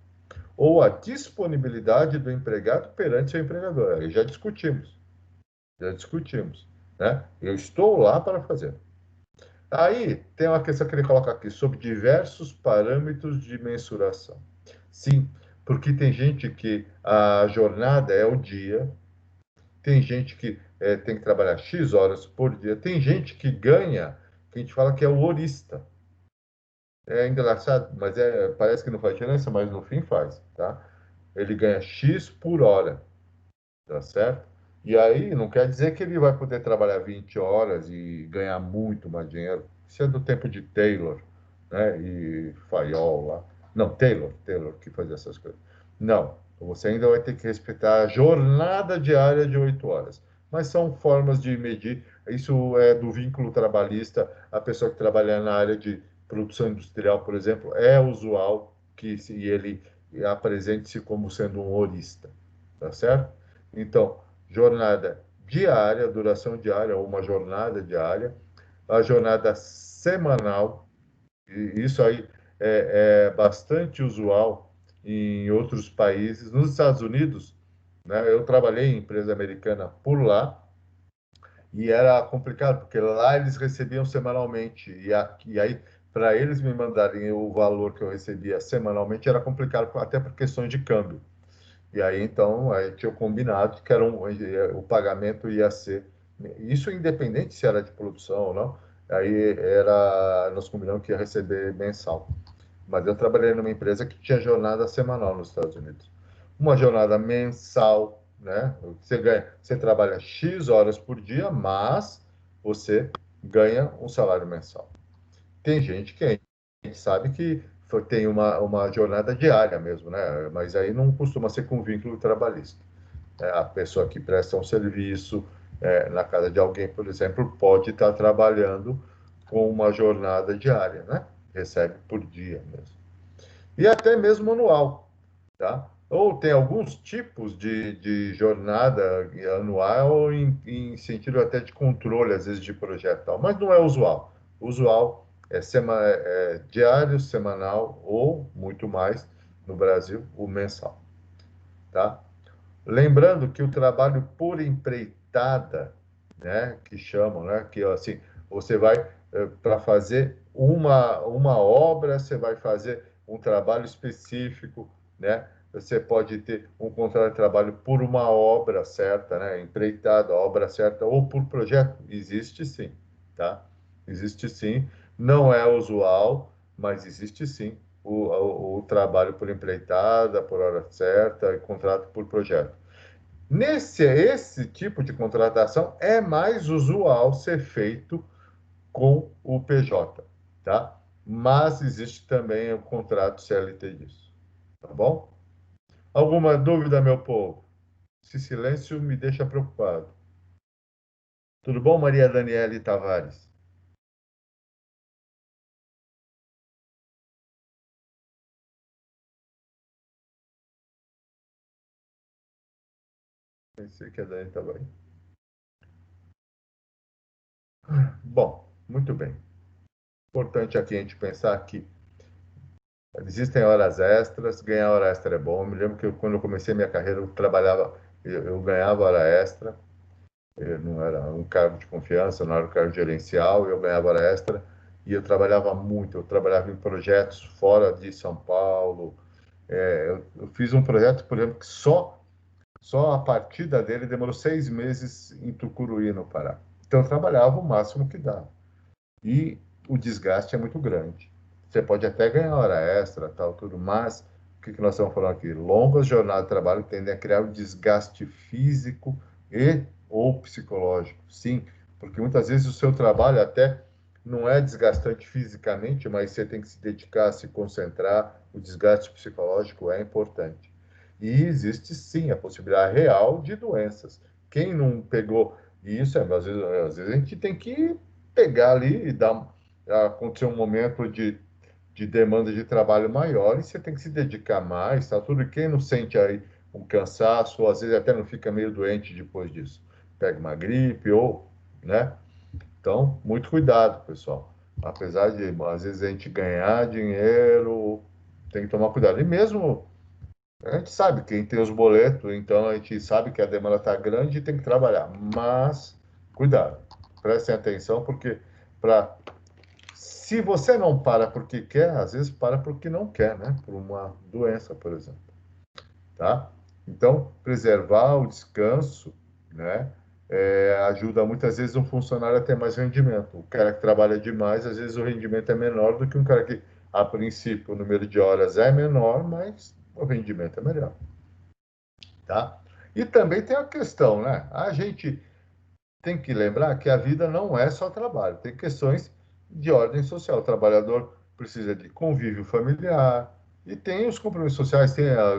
Speaker 1: ou a disponibilidade do empregado perante seu empregador. Aí já discutimos, né? Eu estou lá para fazer. Aí tem uma questão que ele coloca aqui sobre diversos parâmetros de mensuração. Sim, porque tem gente que a jornada é o dia, tem gente que tem que trabalhar X horas por dia, tem gente que ganha, que a gente fala que é o horista. É engraçado, mas parece que não faz diferença, mas no fim faz, tá? Ele ganha X por hora, tá certo? E aí não quer dizer que ele vai poder trabalhar 20 horas e ganhar muito mais dinheiro. Isso é do tempo de Taylor, né? E Fayol lá. Não, Taylor que fazia essas coisas. Não, você ainda vai ter que respeitar a jornada diária de 8 horas. Mas são formas de medir. Isso é do vínculo trabalhista. A pessoa que trabalha na área de produção industrial, por exemplo, é usual que ele apresente-se como sendo um horista, tá certo? Então, jornada diária, duração diária, ou uma jornada diária, a jornada semanal, e isso aí é bastante usual em outros países. Nos Estados Unidos, né, eu trabalhei em empresa americana por lá, e era complicado, porque lá eles recebiam semanalmente, e aí, para eles me mandarem o valor que eu recebia semanalmente, era complicado, até por questões de câmbio. E aí, então, aí tinha o combinado que o pagamento ia ser, isso independente se era de produção ou não, aí nós combinamos que ia receber mensal. Mas eu trabalhei numa empresa que tinha jornada semanal nos Estados Unidos. Uma jornada mensal, né? Você trabalha X horas por dia, mas você ganha um salário mensal. Tem gente que a gente sabe que tem uma jornada diária mesmo, né? Mas aí não costuma ser com vínculo trabalhista. A pessoa que presta um serviço na casa de alguém, por exemplo, pode estar trabalhando com uma jornada diária, né? Recebe por dia mesmo. E até mesmo anual, tá? Ou tem alguns tipos de jornada anual em sentido até de controle, às vezes, de projeto, tal, mas não é usual. Usual é diário, semanal ou, muito mais, no Brasil, o mensal, tá? Lembrando que o trabalho por empreitada, né, que chamam, né, que assim, você vai para fazer uma obra, você vai fazer um trabalho específico, né? Você pode ter um contrato de trabalho por uma obra certa, né, empreitada, obra certa, ou por projeto. Existe sim, tá? Existe sim. Não é usual, mas existe sim o trabalho por empreitada, por hora certa, e contrato por projeto. Esse tipo de contratação é mais usual ser feito com o PJ, tá? Mas existe também o contrato CLT disso, tá bom? Alguma dúvida, meu povo? Esse silêncio me deixa preocupado. Tudo bom, Maria Daniele Tavares? Pensei que a Dani estava aí. Bom, muito bem. Importante aqui a gente pensar que existem horas extras, ganhar hora extra é bom. Eu me lembro que quando eu comecei minha carreira, eu ganhava hora extra. Eu não era um cargo de confiança, não era um cargo gerencial, eu ganhava hora extra e eu trabalhava muito. Eu trabalhava em projetos fora de São Paulo. Eu fiz um projeto, por exemplo, que só a partida dele demorou 6 meses em Tucuruí, no Pará. Então, eu trabalhava o máximo que dava. E o desgaste é muito grande. Você pode até ganhar hora extra, tal, tudo, mas o que nós estamos falando aqui? Longas jornadas de trabalho tendem a criar um desgaste físico e ou psicológico. Sim, porque muitas vezes o seu trabalho até não é desgastante fisicamente, mas você tem que se dedicar, se concentrar. O desgaste psicológico é importante. E existe sim a possibilidade real de doenças. Quem não pegou isso, às vezes a gente tem que pegar ali e acontecer um momento de demanda de trabalho maior e você tem que se dedicar mais, tá tudo. E quem não sente aí um cansaço, ou às vezes até não fica meio doente depois disso, pega uma gripe ou, né? Então, muito cuidado, pessoal. Apesar de, às vezes, a gente ganhar dinheiro, tem que tomar cuidado. E mesmo, a gente sabe, quem tem os boletos, então a gente sabe que a demanda está grande e tem que trabalhar. Mas, cuidado, prestem atenção, porque para se você não para porque quer, às vezes para porque não quer, né? Por uma doença, por exemplo, tá? Então, preservar o descanso, né? Ajuda muitas vezes um funcionário a ter mais rendimento. O cara que trabalha demais, às vezes o rendimento é menor do que um cara que, a princípio, o número de horas é menor, mas o rendimento é melhor, tá? E também tem a questão, né? A gente tem que lembrar que a vida não é só trabalho, tem questões de ordem social. O trabalhador precisa de convívio familiar e tem os compromissos sociais,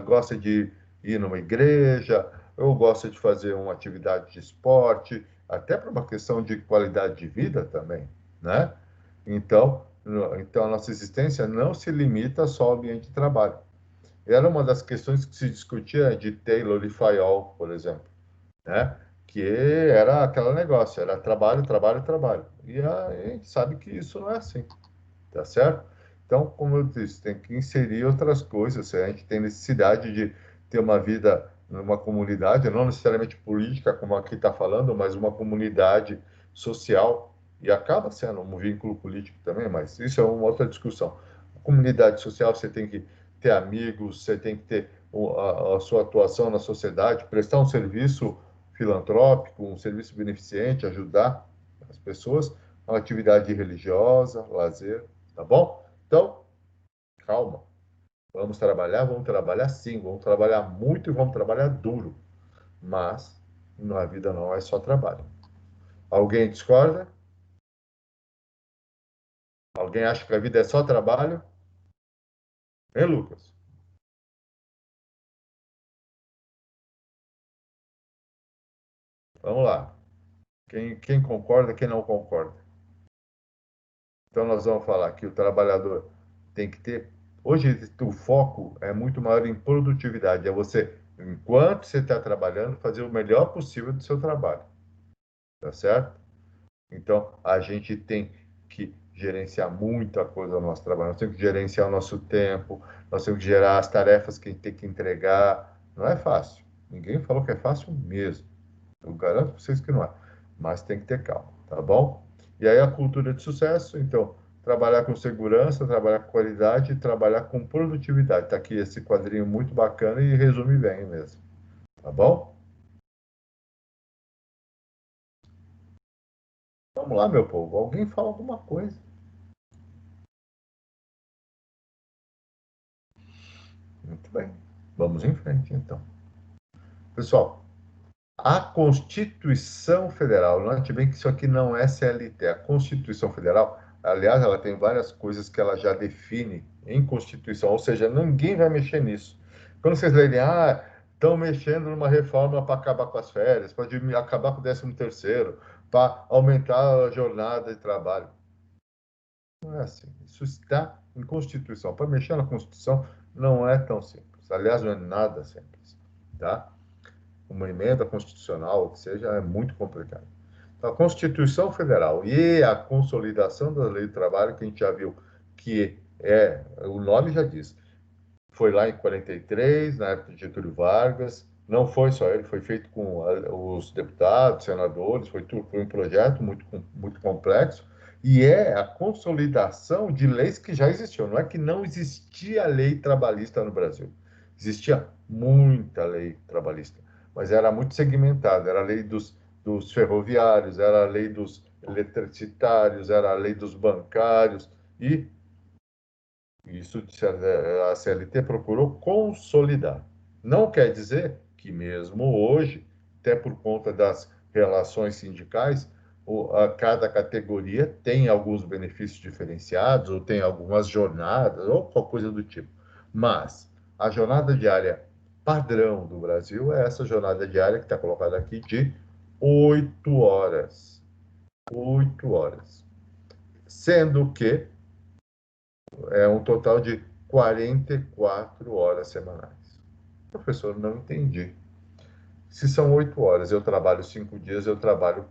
Speaker 1: gosta de ir numa igreja, ou gosta de fazer uma atividade de esporte, até por uma questão de qualidade de vida também, né? Então a nossa existência não se limita só ao ambiente de trabalho. Era uma das questões que se discutia de Taylor e Fayol, por exemplo, né? Que era aquele negócio, era trabalho, trabalho, trabalho. E a gente sabe que isso não é assim, tá certo? Então, como eu disse, tem que inserir outras coisas. A gente tem necessidade de ter uma vida numa comunidade, não necessariamente política, como aqui está falando, mas uma comunidade social, e acaba sendo um vínculo político também, mas isso é uma outra discussão. Comunidade social, você tem que ter amigos, você tem que ter a sua atuação na sociedade, prestar um serviço filantrópico, um serviço beneficente, ajudar as pessoas, uma atividade religiosa, lazer, tá bom? Então, calma. Vamos trabalhar sim, vamos trabalhar muito e vamos trabalhar duro. Mas na vida não é só trabalho. Alguém discorda? Alguém acha que a vida é só trabalho? Hein, Lucas? Vamos lá. Quem concorda, quem não concorda? Então, nós vamos falar que o trabalhador tem que ter. Hoje, o foco é muito maior em produtividade. É você, enquanto você está trabalhando, fazer o melhor possível do seu trabalho. Tá certo? Então, a gente tem que gerenciar muita coisa no nosso trabalho. Nós temos que gerenciar o nosso tempo, nós temos que gerar as tarefas que a gente tem que entregar. Não é fácil. Ninguém falou que é fácil mesmo. Eu garanto para vocês que não é. Mas tem que ter calma, tá bom? E aí a cultura de sucesso, então, trabalhar com segurança, trabalhar com qualidade e trabalhar com produtividade. Tá aqui esse quadrinho muito bacana e resume bem mesmo. Tá bom? Vamos lá, meu povo. Alguém fala alguma coisa. Muito bem. Vamos em frente, então. Pessoal, a Constituição Federal, note bem que isso aqui não é CLT. A Constituição Federal, aliás, ela tem várias coisas que ela já define em Constituição, ou seja, ninguém vai mexer nisso. Quando vocês lerem, estão mexendo numa reforma para acabar com as férias, para acabar com o 13º, para aumentar a jornada de trabalho. Não é assim. Isso está em Constituição. Para mexer na Constituição não é tão simples. Aliás, não é nada simples, tá? Uma emenda constitucional, o que seja, é muito complicado. Então, a Constituição Federal e a consolidação da Lei do Trabalho, que a gente já viu que o nome já diz, foi lá em 43, na época de Getúlio Vargas, não foi só ele, foi feito com os deputados, senadores, foi um projeto muito complexo, e é a consolidação de leis que já existiam. Não é que não existia lei trabalhista no Brasil. Existia muita lei trabalhista, mas era muito segmentada. Era a lei dos ferroviários, era a lei dos eletricitários, era a lei dos bancários, e isso a CLT procurou consolidar. Não quer dizer que mesmo hoje, até por conta das relações sindicais, cada categoria tem alguns benefícios diferenciados, ou tem algumas jornadas, ou qualquer coisa do tipo. Mas a jornada diária padrão do Brasil é essa jornada diária que está colocada aqui de 8 horas. 8 horas. Sendo que é um total de 44 horas semanais. Professor, não entendi. Se são 8 horas, eu trabalho 5 dias, eu trabalho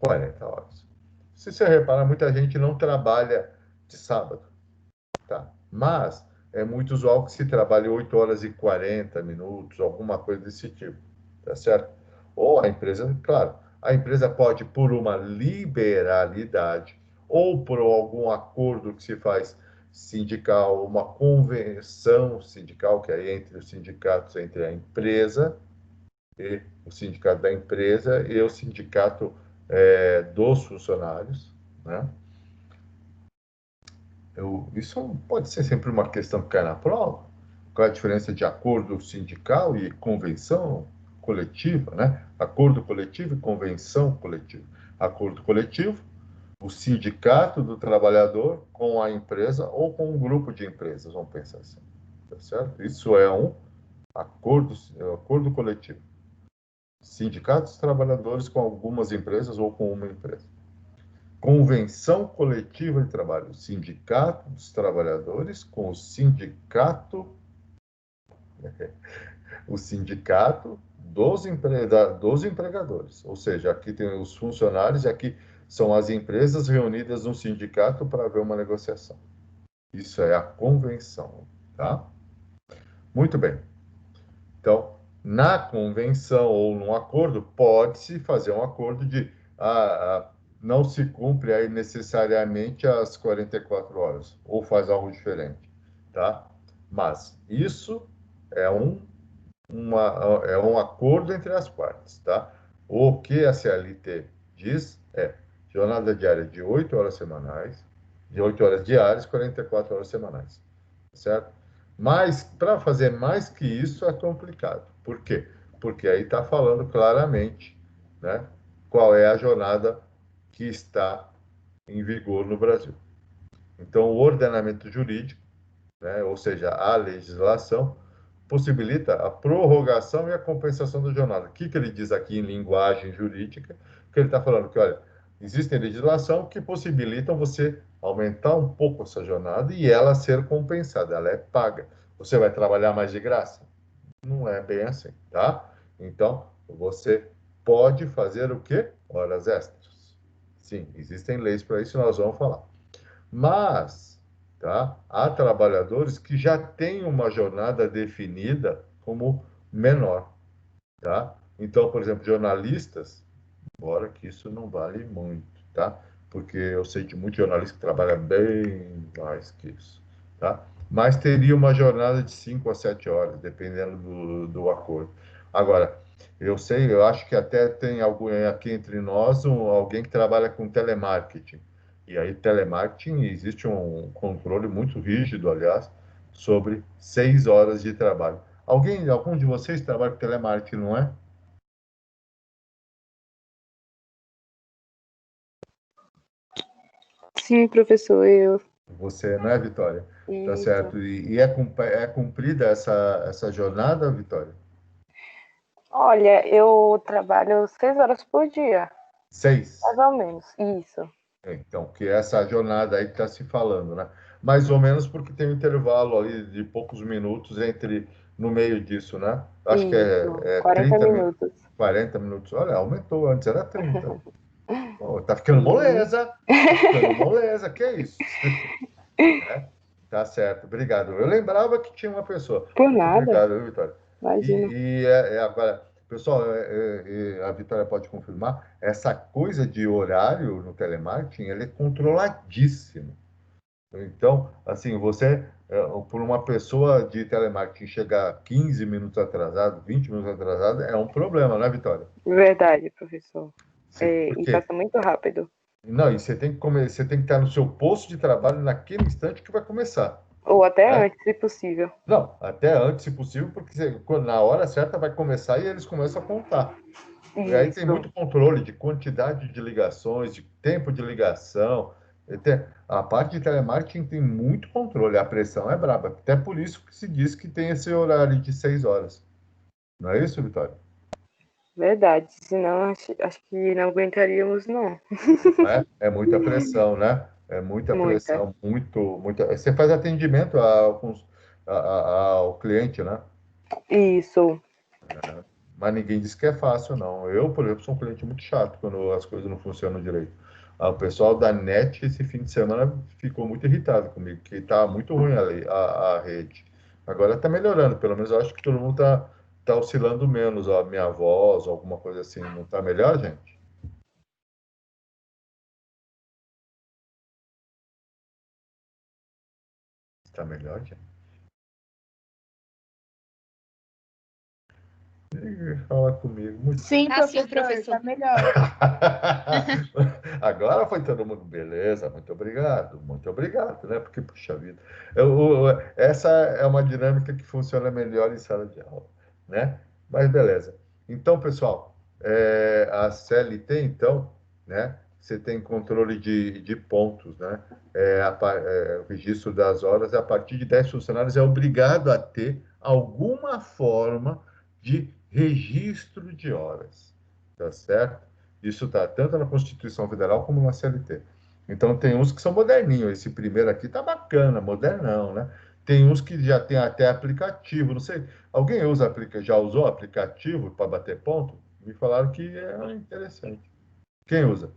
Speaker 1: 40 horas. Se você reparar, muita gente não trabalha de sábado, tá? Mas é muito usual que se trabalhe 8 horas e 40 minutos, alguma coisa desse tipo, tá certo? Ou a empresa, claro, a empresa pode, por uma liberalidade ou por algum acordo que se faz sindical, uma convenção sindical, que é entre os sindicatos, entre a empresa e o sindicato da empresa e o sindicato dos funcionários, né? Isso pode ser sempre uma questão que cai na prova. Qual é a diferença de acordo sindical e convenção coletiva, né? Acordo coletivo e convenção coletiva. Acordo coletivo, o sindicato do trabalhador com a empresa ou com um grupo de empresas, vamos pensar assim, tá certo? Isso é um acordo coletivo. Sindicatos trabalhadores com algumas empresas ou com uma empresa. Convenção coletiva de trabalho, sindicato dos trabalhadores com o sindicato dos empregadores. Ou seja, aqui tem os funcionários e aqui são as empresas reunidas no sindicato para haver uma negociação. Isso é a convenção, tá? Muito bem. Então, na convenção ou num acordo, pode-se fazer um acordo de não se cumpre aí necessariamente as 44 horas, ou faz algo diferente, tá? Mas isso é é um acordo entre as partes, tá? O que a CLT diz é jornada diária de 8 horas semanais, de 8 horas diárias, 44 horas semanais, certo? Mas para fazer mais que isso é complicado. Por quê? Porque aí está falando claramente, né, qual é a jornada que está em vigor no Brasil. Então, o ordenamento jurídico, né, ou seja, a legislação, possibilita a prorrogação e a compensação da jornada. O que ele diz aqui em linguagem jurídica? Que ele está falando que, olha, existem legislação que possibilitam você aumentar um pouco essa jornada e ela ser compensada, ela é paga. Você vai trabalhar mais de graça? Não é bem assim, tá? Então, você pode fazer o quê? Horas extras. Sim, existem leis para isso, nós vamos falar. Mas, tá? Há trabalhadores que já têm uma jornada definida como menor, tá? Então, por exemplo, jornalistas, embora que isso não vale muito, tá? Porque eu sei de muitos jornalistas que trabalham bem mais que isso, tá? Mas teria uma jornada de 5 a 7 horas, dependendo do acordo. Agora, eu acho que até tem algum aqui entre nós, alguém que trabalha com telemarketing. E aí, telemarketing, existe um controle muito rígido, aliás, sobre 6 horas de trabalho. Algum de vocês trabalha com telemarketing, não é?
Speaker 3: Sim, professor, eu.
Speaker 1: Você, não é, Vitória? Tá
Speaker 3: Isso.
Speaker 1: certo. E é cumprida essa jornada, Vitória?
Speaker 3: Olha, eu trabalho 6 horas por dia,
Speaker 1: 6.
Speaker 3: mais ou menos. Isso.
Speaker 1: Então, que é essa jornada aí que está se falando, né? Mais ou menos porque tem um intervalo ali de poucos minutos no meio disso, né? Acho que
Speaker 3: Isso.
Speaker 1: é
Speaker 3: 40
Speaker 1: 30
Speaker 3: minutos.
Speaker 1: 40 minutos. Olha, aumentou, antes era 30. Oh, tá ficando
Speaker 3: Sim.
Speaker 1: moleza, tá ficando moleza, que é isso? É, tá certo, obrigado. Eu lembrava que tinha uma pessoa.
Speaker 3: Por
Speaker 1: Muito
Speaker 3: nada.
Speaker 1: obrigado, viu, Vitória?
Speaker 3: Imagina.
Speaker 1: Agora, pessoal, a Vitória pode confirmar, essa coisa de horário no telemarketing, ele é controladíssimo. Então, assim, por uma pessoa de telemarketing chegar 15 minutos atrasado, 20 minutos atrasado, é um problema, né, Vitória?
Speaker 3: Verdade, professor. E
Speaker 1: Porque
Speaker 3: passa muito rápido.
Speaker 1: não, e você tem que estar no seu posto de trabalho naquele instante que vai começar,
Speaker 3: Ou até
Speaker 1: né?
Speaker 3: antes, se possível.
Speaker 1: Não, até antes, se possível, porque na hora certa vai começar e eles começam a contar. E aí tem
Speaker 3: Isso.
Speaker 1: muito controle de quantidade de ligações, de tempo de ligação. A parte de telemarketing tem muito controle, a pressão é braba. Até por isso que se diz que tem esse horário de 6 horas. Não é isso, Vitória?
Speaker 3: Verdade. Senão, acho que não aguentaríamos, não.
Speaker 1: Não é? É muita pressão, né? É muita
Speaker 3: Muita.
Speaker 1: pressão, muita. Você faz atendimento ao cliente, né?
Speaker 3: Isso.
Speaker 1: Mas ninguém diz que é fácil, não. Eu, por exemplo, sou um cliente muito chato quando as coisas não funcionam direito. O pessoal da NET, esse fim de semana, ficou muito irritado comigo, que está muito ruim a rede. Agora está melhorando, pelo menos eu acho que todo mundo tá oscilando menos, a minha voz, alguma coisa assim. Não está melhor, gente? Está melhor, gente? Fala comigo. Muito
Speaker 3: Sim,
Speaker 2: Tá sim,
Speaker 3: professor,
Speaker 2: professor.
Speaker 3: tá melhor.
Speaker 1: Agora foi todo mundo, beleza, muito obrigado, né? Porque, puxa vida, essa é uma dinâmica que funciona melhor em sala de aula, né? Mas beleza. Então, pessoal, a CLT, então, né, você tem controle de pontos, né? O registro das horas, a partir de 10 funcionários, é obrigado a ter alguma forma de registro de horas, tá certo? Isso está tanto na Constituição Federal como na CLT. Então, tem uns que são moderninhos. Esse primeiro aqui tá bacana, modernão, né? Tem uns que já tem até aplicativo, não sei. Alguém já usou aplicativo para bater ponto? Me falaram que é interessante. Quem usa?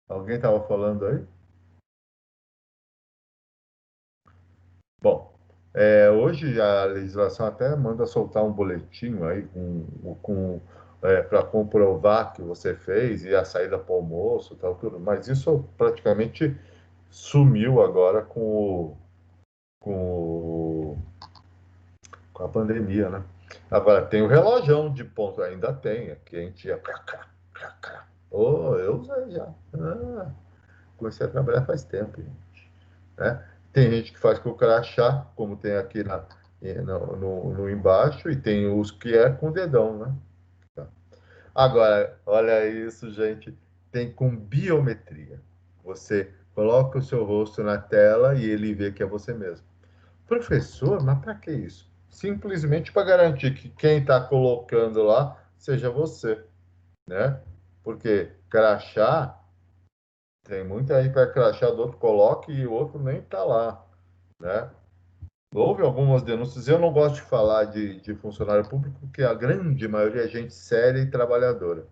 Speaker 1: Alguém estava falando aí? Bom, hoje a legislação até manda soltar um boletim aí para comprovar que você fez e a saída para o almoço, tal, tudo. Mas isso praticamente sumiu agora com, o- com a pandemia, né? Agora tem o relógio de ponto, ainda tem, que a gente ia. Oh, eu usei já. Comecei a trabalhar faz tempo, gente, né? Tem gente que faz com o crachá, como tem aqui no embaixo, e tem os que é com o dedão, né? Tá. Agora, olha isso, gente. Tem com biometria. Você coloca o seu rosto na tela e ele vê que é você mesmo. Professor, mas para que isso? Simplesmente para garantir que quem está colocando lá seja você, né? Porque crachá, tem muita aí para crachá do outro coloque e o outro nem está lá, né? Houve algumas denúncias. Eu não gosto de falar de funcionário público, porque a grande maioria é gente séria e trabalhadora.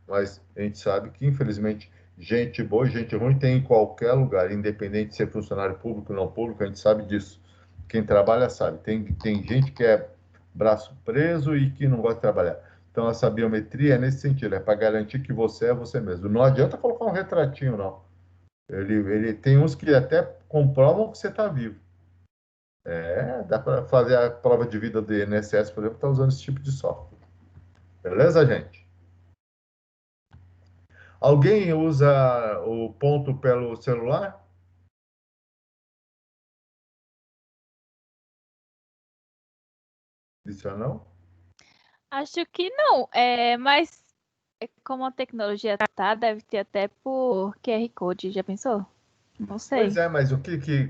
Speaker 1: Mas a gente sabe que, infelizmente, gente boa e gente ruim tem em qualquer lugar, independente de ser funcionário público ou não público, a gente sabe disso. Quem trabalha sabe. Tem gente que é braço preso e que não gosta de trabalhar. Então, essa biometria é nesse sentido, é para garantir que você é você mesmo. Não adianta colocar um retratinho, não. Ele tem uns que até comprovam que você está vivo. Dá para fazer a prova de vida do INSS, por exemplo, está usando esse tipo de software. Beleza, gente? Alguém usa o ponto pelo celular? Isso não?
Speaker 2: Acho que não, mas como a tecnologia tá, deve ter até por QR Code, já pensou? Não
Speaker 1: Pois
Speaker 2: sei.
Speaker 1: é, mas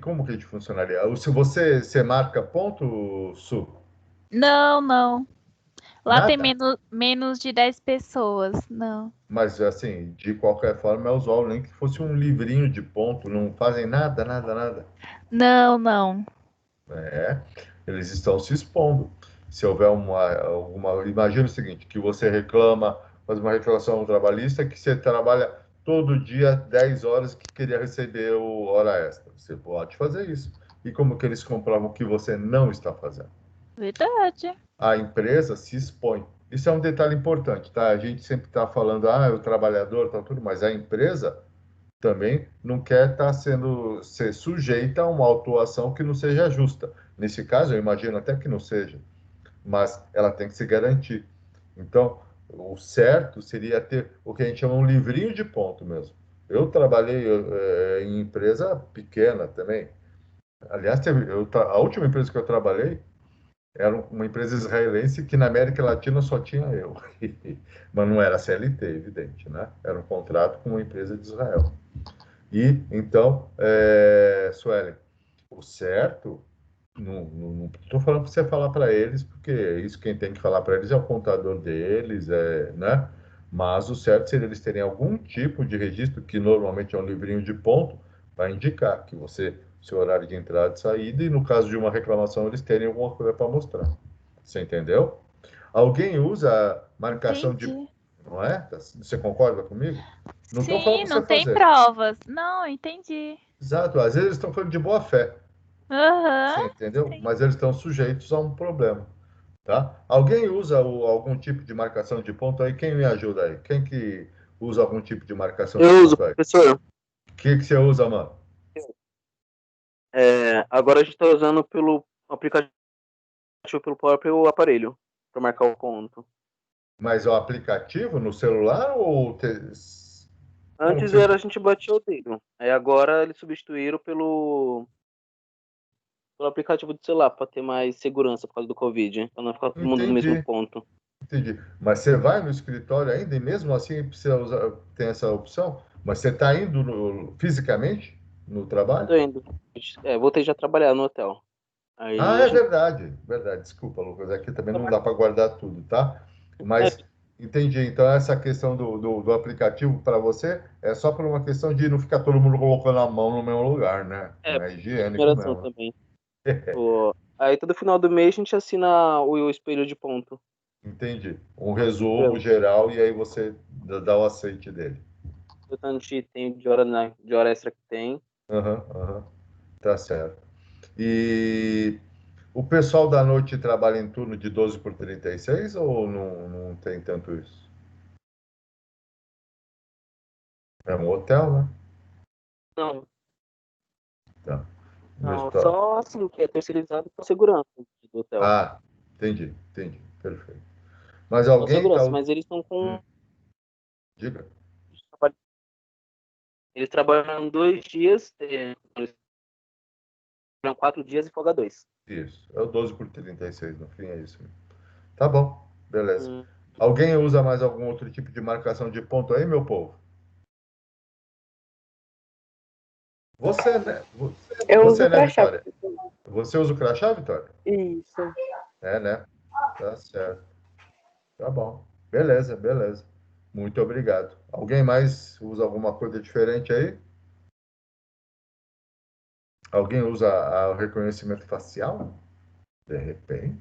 Speaker 1: como que a gente funcionaria? Se você marca ponto, Su?
Speaker 2: Não, não. Lá tem
Speaker 1: Nada.
Speaker 2: menos de 10 pessoas. Não.
Speaker 1: Mas, assim, de qualquer forma, é usual nem que fosse um livrinho de ponto, não fazem nada, nada, nada.
Speaker 2: Não, não.
Speaker 1: É, eles estão se expondo. Se houver alguma. Imagina o seguinte: que você reclama, faz uma reclamação trabalhista, que você trabalha todo dia 10 horas que queria receber o hora extra. Você pode fazer isso. E como que eles comprovam que você não está fazendo?
Speaker 2: Verdade.
Speaker 1: A empresa se expõe. Isso é um detalhe importante, tá? A gente sempre está falando, o trabalhador, tá tudo, mas a empresa também não quer ser sujeita a uma autuação que não seja justa. Nesse caso, eu imagino até que não seja, mas ela tem que se garantir. Então, o certo seria ter o que a gente chama um livrinho de ponto mesmo. Eu trabalhei em empresa pequena também. Aliás, a última empresa que eu trabalhei era uma empresa israelense que na América Latina só tinha eu. Mas não era CLT, evidente, né? Era um contrato com uma empresa de Israel. E, então, Suelen, o certo, não estou falando para você falar para eles, porque isso quem tem que falar para eles é o contador deles, né? Mas o certo seria eles terem algum tipo de registro, que normalmente é um livrinho de ponto, para indicar que seu horário de entrada e saída, e no caso de uma reclamação, eles terem alguma coisa para mostrar. Você entendeu? Alguém usa marcação de.
Speaker 2: Entendi.
Speaker 1: Não é? Você concorda comigo? Não estou falando
Speaker 2: Sim,
Speaker 1: para
Speaker 2: não
Speaker 1: você
Speaker 2: tem
Speaker 1: fazer.
Speaker 2: provas. Não, entendi.
Speaker 1: Exato, às vezes eles estão falando de boa fé,
Speaker 2: Aham.
Speaker 1: você entendeu?
Speaker 2: Sim.
Speaker 1: Mas eles estão sujeitos a um problema, tá? Alguém usa algum tipo de marcação de ponto aí? Quem me ajuda aí? Quem que usa algum tipo de marcação de
Speaker 4: Eu uso,
Speaker 1: ponto aí?
Speaker 4: professor.
Speaker 1: O que você usa, mano?
Speaker 4: Agora a gente está usando pelo aplicativo, pelo próprio aparelho, para marcar o ponto.
Speaker 1: Mas é o aplicativo no celular ou como que
Speaker 4: Antes
Speaker 1: você...
Speaker 4: era a gente batia o dedo. Aí agora eles substituíram pelo aplicativo do celular, para ter mais segurança por causa do Covid, para não ficar todo mundo no mesmo
Speaker 1: Entendi.
Speaker 4: ponto.
Speaker 1: Entendi. Mas você vai no escritório ainda e mesmo assim precisa usar, tem essa opção? Mas você está indo fisicamente no trabalho?
Speaker 4: Tô indo. Voltei já a trabalhar no hotel.
Speaker 1: Ah,
Speaker 4: Aí a
Speaker 1: é
Speaker 4: gente.
Speaker 1: verdade. Verdade. Desculpa, Lucas. Aqui também não dá para guardar tudo, tá?
Speaker 4: É,
Speaker 1: Mas entendi. Então, essa questão do aplicativo para você é só por uma questão de não ficar todo mundo colocando a mão no mesmo lugar, né?
Speaker 4: é,
Speaker 1: Não é higiênico
Speaker 4: numeração
Speaker 1: mesmo.
Speaker 4: também. Aí todo final do mês a gente assina o espelho de ponto.
Speaker 1: Entendi. Um resumo geral e aí você dá o aceite dele.
Speaker 4: O tanto de tem de hora, de hora extra que tem.
Speaker 1: Aham, aham. Tá certo. E o pessoal da noite trabalha em turno de 12 por 36 ou não tem tanto isso? É um hotel, né?
Speaker 4: Não,
Speaker 1: Tá. No
Speaker 4: não,
Speaker 1: hospital.
Speaker 4: só assim, que é terceirizado para segurança do hotel.
Speaker 1: Ah, entendi. Perfeito. Mas
Speaker 4: Só
Speaker 1: alguém está.
Speaker 4: segurança, mas eles estão com.
Speaker 1: Diga.
Speaker 4: Eles trabalham 2 dias, eles trabalham 4 dias e folga 2.
Speaker 1: Isso. É o 12 por 36 no fim, é isso mesmo. Tá bom, beleza.
Speaker 4: Hum,
Speaker 1: Alguém usa mais algum outro tipo de marcação de ponto aí, meu povo? Você, né?
Speaker 3: Eu uso
Speaker 1: Você,
Speaker 3: o
Speaker 1: né,
Speaker 3: crachá.
Speaker 1: Vitória? Você usa o crachá, Vitória?
Speaker 3: Isso.
Speaker 1: É, né? Tá certo. Tá bom. Beleza. Muito obrigado. Alguém mais usa alguma coisa diferente aí? Alguém usa o reconhecimento facial? De repente.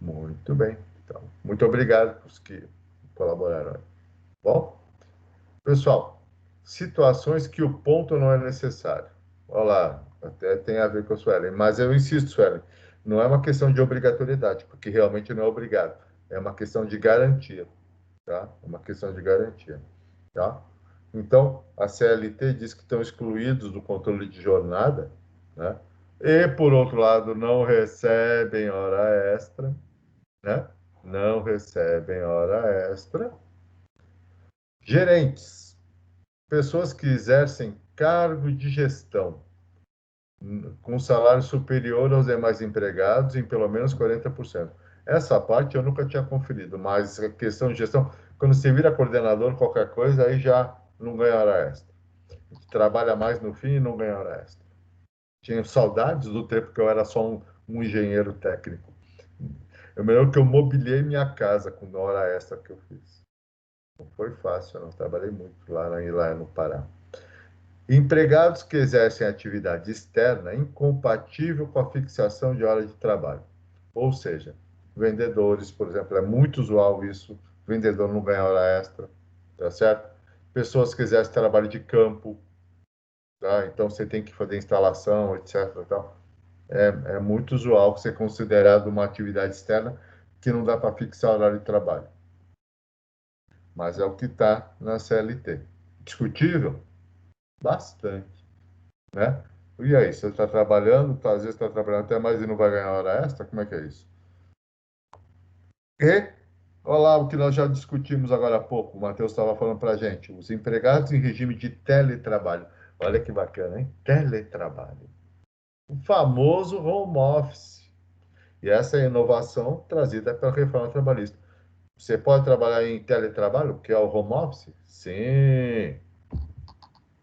Speaker 1: Muito bem. Então, muito obrigado para os que colaboraram. Bom, pessoal, situações que o ponto não é necessário. Olha lá, até tem a ver com a Suelen, mas eu insisto, Suelen, não é uma questão de obrigatoriedade, porque realmente não é obrigado. É uma questão de garantia, tá? É uma questão de garantia, tá? Então, a CLT diz que estão excluídos do controle de jornada, né? E, por outro lado, não recebem hora extra, né? Não recebem hora extra. Gerentes, pessoas que exercem cargo de gestão com salário superior aos demais empregados em pelo menos 40%. Essa parte eu nunca tinha conferido, mas a questão de gestão, quando você vira coordenador, qualquer coisa, aí já não ganha hora extra. Trabalha mais no fim e não ganha hora extra. Tinha saudades do tempo que eu era só um engenheiro técnico. Eu me lembro que eu mobiliei minha casa com hora extra que eu fiz. Não foi fácil, eu não trabalhei muito lá no Pará. Empregados que exercem atividade externa incompatível com a fixação de hora de trabalho. Ou seja, vendedores, por exemplo, é muito usual isso, vendedor não ganha hora extra, tá certo? Pessoas que exercem trabalho de campo, tá? Então você tem que fazer instalação, etc. Tal. É muito usual ser considerado uma atividade externa que não dá para fixar horário de trabalho. Mas é o que está na CLT. Discutível? Bastante, né? E aí, você está trabalhando, tá, às vezes está trabalhando até mais e não vai ganhar hora extra? Como é que é isso? E, olha lá o que nós já discutimos agora há pouco, o Matheus estava falando para a gente, os empregados em regime de teletrabalho. Olha que bacana, hein? Teletrabalho. O famoso home office. E essa é a inovação trazida pela reforma trabalhista. Você pode trabalhar em teletrabalho, que é o home office? Sim.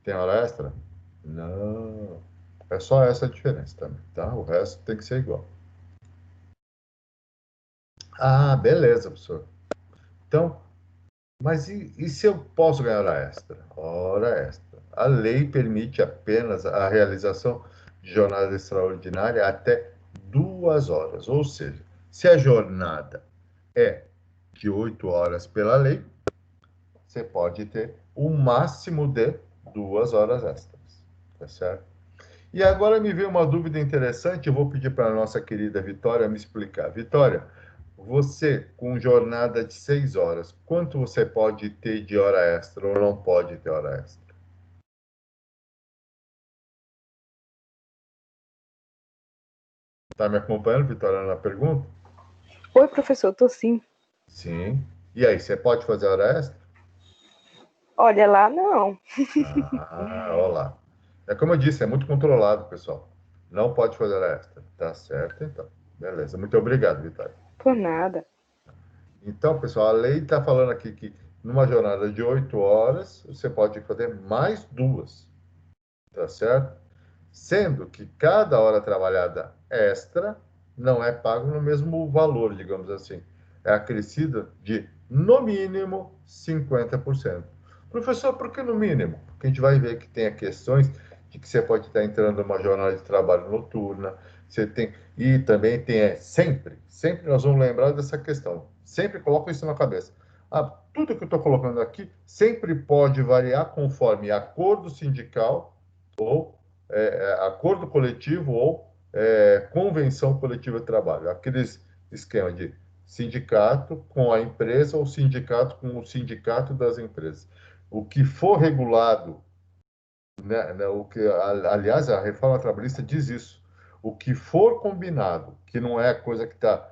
Speaker 1: Tem hora extra? Não. É só essa a diferença também, tá? O resto tem que ser igual. Ah, beleza, professor. Então, mas e se eu posso ganhar hora extra? Hora extra. A lei permite apenas a realização de jornada extraordinária até 2 horas. Ou seja, se a jornada é de 8 horas pela lei, você pode ter o máximo de 2 horas extras. Tá certo? E agora me veio uma dúvida interessante, eu vou pedir para a nossa querida Vitória me explicar. Vitória, você com jornada de 6 horas, quanto você pode ter de hora extra ou não pode ter hora extra? Está me acompanhando, Vitória, na pergunta?
Speaker 3: Oi, professor, tô sim.
Speaker 1: Sim. E aí, você pode fazer hora extra?
Speaker 3: Olha lá, não.
Speaker 1: Ah, olha lá. É como eu disse, é muito controlado, pessoal. Não pode fazer hora extra. Tá certo, então. Beleza, muito obrigado, Vitória.
Speaker 3: Por nada.
Speaker 1: Então, pessoal, a lei está falando aqui que numa jornada de 8 horas, você pode fazer mais 2, tá certo? Sendo que cada hora trabalhada extra não é pago no mesmo valor, digamos assim. É acrescida de, no mínimo, 50%. Professor, por que no mínimo? Porque a gente vai ver que tem questões de que você pode estar entrando numa jornada de trabalho noturna, você tem, e também tem, sempre nós vamos lembrar dessa questão. Sempre coloca isso na cabeça. Tudo que eu estou colocando aqui sempre pode variar conforme acordo sindical ou acordo coletivo ou convenção coletiva de trabalho. Aqueles esquema de sindicato com a empresa ou sindicato com o sindicato das empresas. O que for regulado, né, aliás, a reforma trabalhista diz isso. O que for combinado, que não é coisa que está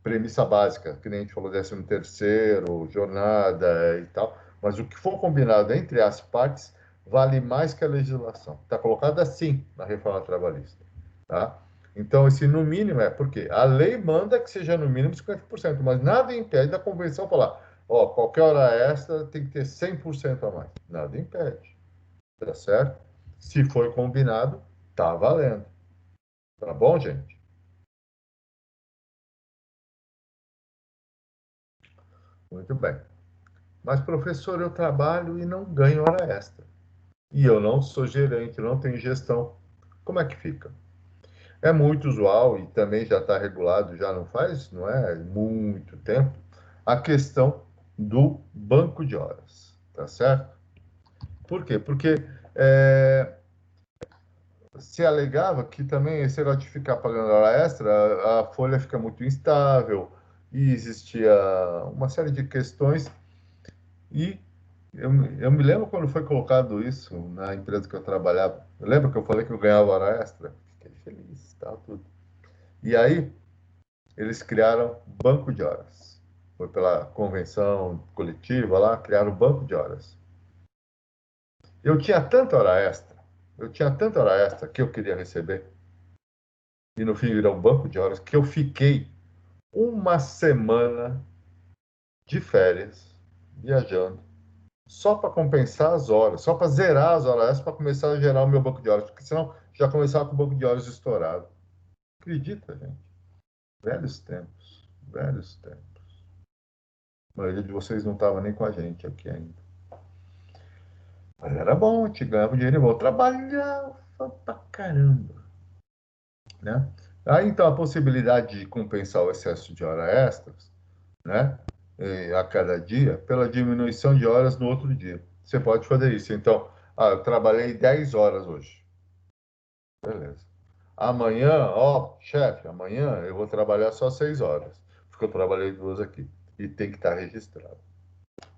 Speaker 1: premissa básica, que nem a gente falou, 13º, jornada e tal, mas o que for combinado entre as partes vale mais que a legislação. Está colocado assim na reforma trabalhista. Tá? Então, esse no mínimo porque a lei manda que seja no mínimo 50%, mas nada impede da convenção falar, qualquer hora extra tem que ter 100% a mais. Nada impede. Tá certo? Se foi combinado, tá valendo. Tá bom, gente? Muito bem. Mas, professor, eu trabalho e não ganho hora extra. E eu não sou gerente, não tenho gestão. Como é que fica? É muito usual e também já está regulado, já não é muito tempo, a questão do banco de horas, tá certo? Por quê? Porque se alegava que também esse negócio de ficar pagando hora extra, a folha fica muito instável e existia uma série de questões e eu me lembro quando foi colocado isso na empresa que eu trabalhava. Eu lembro que eu falei que eu ganhava hora extra? Fiquei feliz, tal, tudo. E aí, eles criaram banco de horas. Foi pela convenção coletiva lá, criaram banco de horas. Eu tinha tanta hora extra que eu queria receber, e no fim virou um banco de horas, que eu fiquei uma semana de férias, viajando, só para compensar as horas, só para zerar as horas extras, para começar a gerar o meu banco de horas, porque senão já começava com o banco de horas estourado. Acredita, gente? Velhos tempos, velhos tempos. A maioria de vocês não estava nem com a gente aqui ainda. Mas era bom, a gente ganhava dinheiro bom. Trabalhava pra caramba, né? Aí, então, a possibilidade de compensar o excesso de horas extras, né? A cada dia, pela diminuição de horas no outro dia. Você pode fazer isso. Então, eu trabalhei 10 horas hoje. Beleza. Amanhã, chefe, amanhã eu vou trabalhar só 6 horas. Porque eu trabalhei 2 aqui. E tem que estar registrado.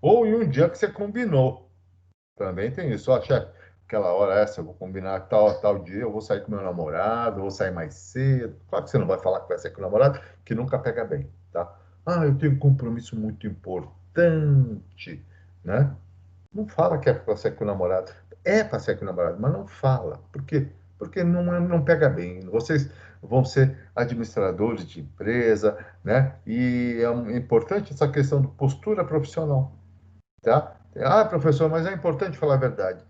Speaker 1: Ou em um dia que você combinou. Também tem isso. Chefe, aquela hora essa eu vou combinar tal dia, eu vou sair com meu namorado, eu vou sair mais cedo. Claro que você não vai falar que vai sair com o namorado, que nunca pega bem, tá? Eu tenho um compromisso muito importante, né? Não fala que é para sair com o namorado. É para sair com o namorado, mas não fala. Por quê? Porque não pega bem. Vocês vão ser administradores de empresa, né? E é importante essa questão de postura profissional, tá? Professor, mas é importante falar a verdade.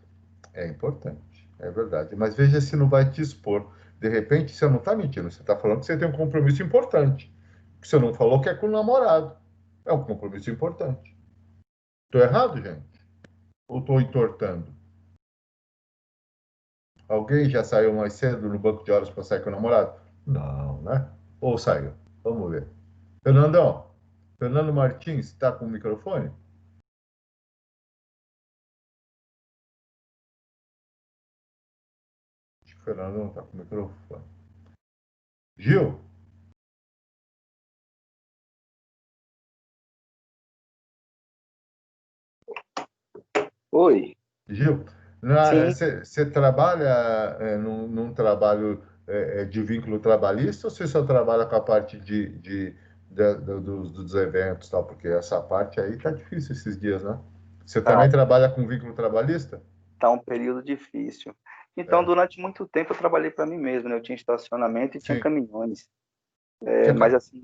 Speaker 1: É importante, é verdade. Mas veja se não vai te expor. De repente, você não está mentindo, você está falando que você tem um compromisso importante. Que você não falou que é com o namorado. É um compromisso importante. Estou errado, gente? Ou estou entortando? Alguém já saiu mais cedo no banco de horas para sair com o namorado? Não, né? Ou saiu? Vamos ver. Fernandão, Fernando Martins, está com o microfone? Acho que o Fernando não está com o microfone. Gil?
Speaker 4: Oi.
Speaker 1: Gil,
Speaker 4: Sim.
Speaker 1: você trabalha num trabalho de vínculo trabalhista ou você só trabalha com a parte dos eventos, tal? Porque essa parte aí tá difícil esses dias, né? Você
Speaker 4: Tá,
Speaker 1: também trabalha com vínculo trabalhista?
Speaker 4: tá um período difícil. Então,
Speaker 1: É,
Speaker 4: durante muito tempo eu trabalhei para mim mesmo, né? Eu tinha estacionamento e tinha
Speaker 1: sim.
Speaker 4: caminhões. Mas assim,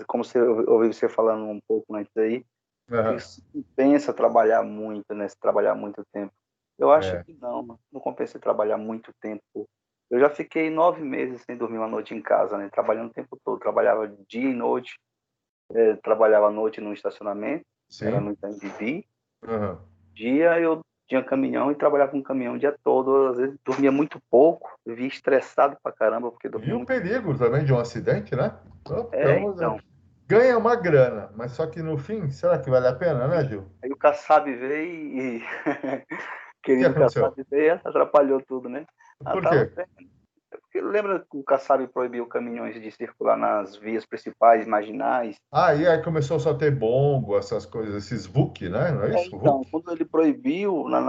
Speaker 4: como você ouviu você falando um pouco antes aí,
Speaker 1: Aham,
Speaker 4: isso compensa trabalhar muito, né? Se trabalhar muito tempo. Eu acho
Speaker 1: é.
Speaker 4: que não compensa trabalhar muito tempo. Eu já fiquei 9 meses sem dormir uma noite em casa, né? Trabalhando o tempo todo. Trabalhava dia e noite, trabalhava à noite no estacionamento, era
Speaker 1: Sim.
Speaker 4: no Itaim.
Speaker 1: Aham.
Speaker 4: Dia eu tinha caminhão e trabalhava com caminhão o dia todo. Às vezes dormia muito pouco, vivia estressado pra caramba, porque
Speaker 1: E
Speaker 4: dormia
Speaker 1: o
Speaker 4: muito.
Speaker 1: perigo também de um acidente, né? Então,
Speaker 4: Então.
Speaker 1: ganha uma grana, mas só que no fim, será que vale a pena, né, Gil?
Speaker 4: Aí o Kassab veio e
Speaker 1: O que
Speaker 4: querido Kassab
Speaker 1: aconteceu?
Speaker 4: veio e atrapalhou tudo, né?
Speaker 1: Por quê?
Speaker 4: Tava vendo. Porque lembra que o Kassab proibiu caminhões de circular nas vias principais, marginais?
Speaker 1: Ah, e aí começou só a ter bongo, essas coisas, esses VUC, né? Não é isso?
Speaker 4: Então,
Speaker 1: VUC?
Speaker 4: quando ele proibiu,
Speaker 1: Ah,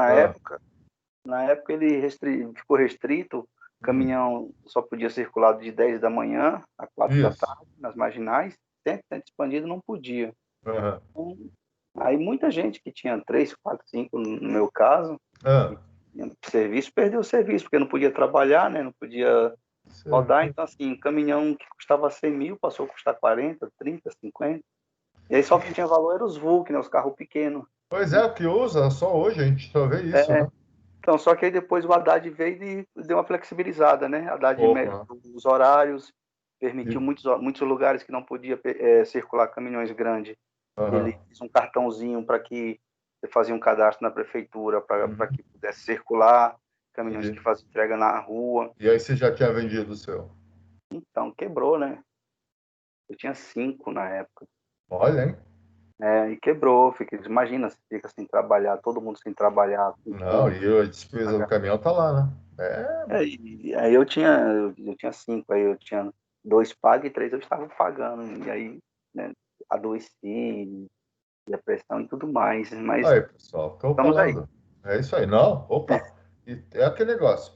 Speaker 4: na época ele ficou restrito,
Speaker 1: hum,
Speaker 4: caminhão só podia circular de 10 da manhã a 4 da
Speaker 1: isso.
Speaker 4: tarde, nas marginais, sempre expandido não podia.
Speaker 1: Aham.
Speaker 4: Então, aí muita gente que tinha 3, 4, 5, no meu caso,
Speaker 1: Ah,
Speaker 4: que tinha serviço, perdeu o serviço, porque não podia trabalhar, né? Não podia rodar.
Speaker 1: certo.
Speaker 4: Então, assim, caminhão que custava 100 mil passou a custar 40, 30, 50. E aí só que tinha valor era os VUC, né? Os carros pequenos.
Speaker 1: Pois é, o que usa, só hoje a gente só vê isso,
Speaker 4: É,
Speaker 1: né?
Speaker 4: então, só que aí depois o Haddad veio e deu uma flexibilizada, né? Haddad
Speaker 1: Opa.
Speaker 4: os horários, permitiu
Speaker 1: E-
Speaker 4: muitos lugares que não podia circular caminhões grandes.
Speaker 1: Aham.
Speaker 4: Ele fez um cartãozinho para que você fazia um cadastro na prefeitura para
Speaker 1: Uhum.
Speaker 4: que pudesse circular caminhões
Speaker 1: E,
Speaker 4: que faziam entrega na rua.
Speaker 1: e aí você já tinha vendido o seu.
Speaker 4: Então, quebrou, né? Eu tinha 5 na época.
Speaker 1: Olha, hein?
Speaker 4: E quebrou. Imagina, você fica sem trabalhar, todo mundo sem trabalhar, com
Speaker 1: Não,
Speaker 4: conta.
Speaker 1: e a despesa do caminhão tá lá, né? É,
Speaker 4: E aí eu tinha 5, aí eu tinha 2 pagos e 3 eu estava pagando. E aí, né, adoeci, depressão e tudo mais. Mas
Speaker 1: aí, pessoal, estou
Speaker 4: estamos aí.
Speaker 1: falando. É isso aí. Não, opa. E é aquele negócio.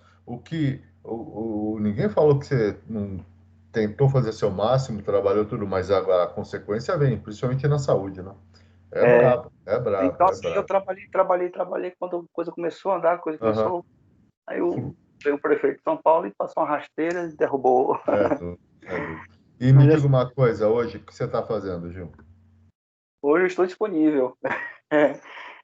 Speaker 1: Ninguém falou que você não tentou fazer seu máximo, trabalhou tudo, mas a consequência vem, principalmente na saúde, né? É
Speaker 4: É,
Speaker 1: brabo, é brabo,
Speaker 4: então,
Speaker 1: é
Speaker 4: assim, eu
Speaker 1: brabo.
Speaker 4: trabalhei. Quando a coisa começou a andar, a coisa
Speaker 1: Aham.
Speaker 4: começou. Aí veio o prefeito de São Paulo e passou uma rasteira e derrubou.
Speaker 1: É duro, é duro. E me
Speaker 4: Mas
Speaker 1: diga
Speaker 4: assim,
Speaker 1: uma coisa hoje, o que você está fazendo, Gil?
Speaker 4: hoje eu estou disponível.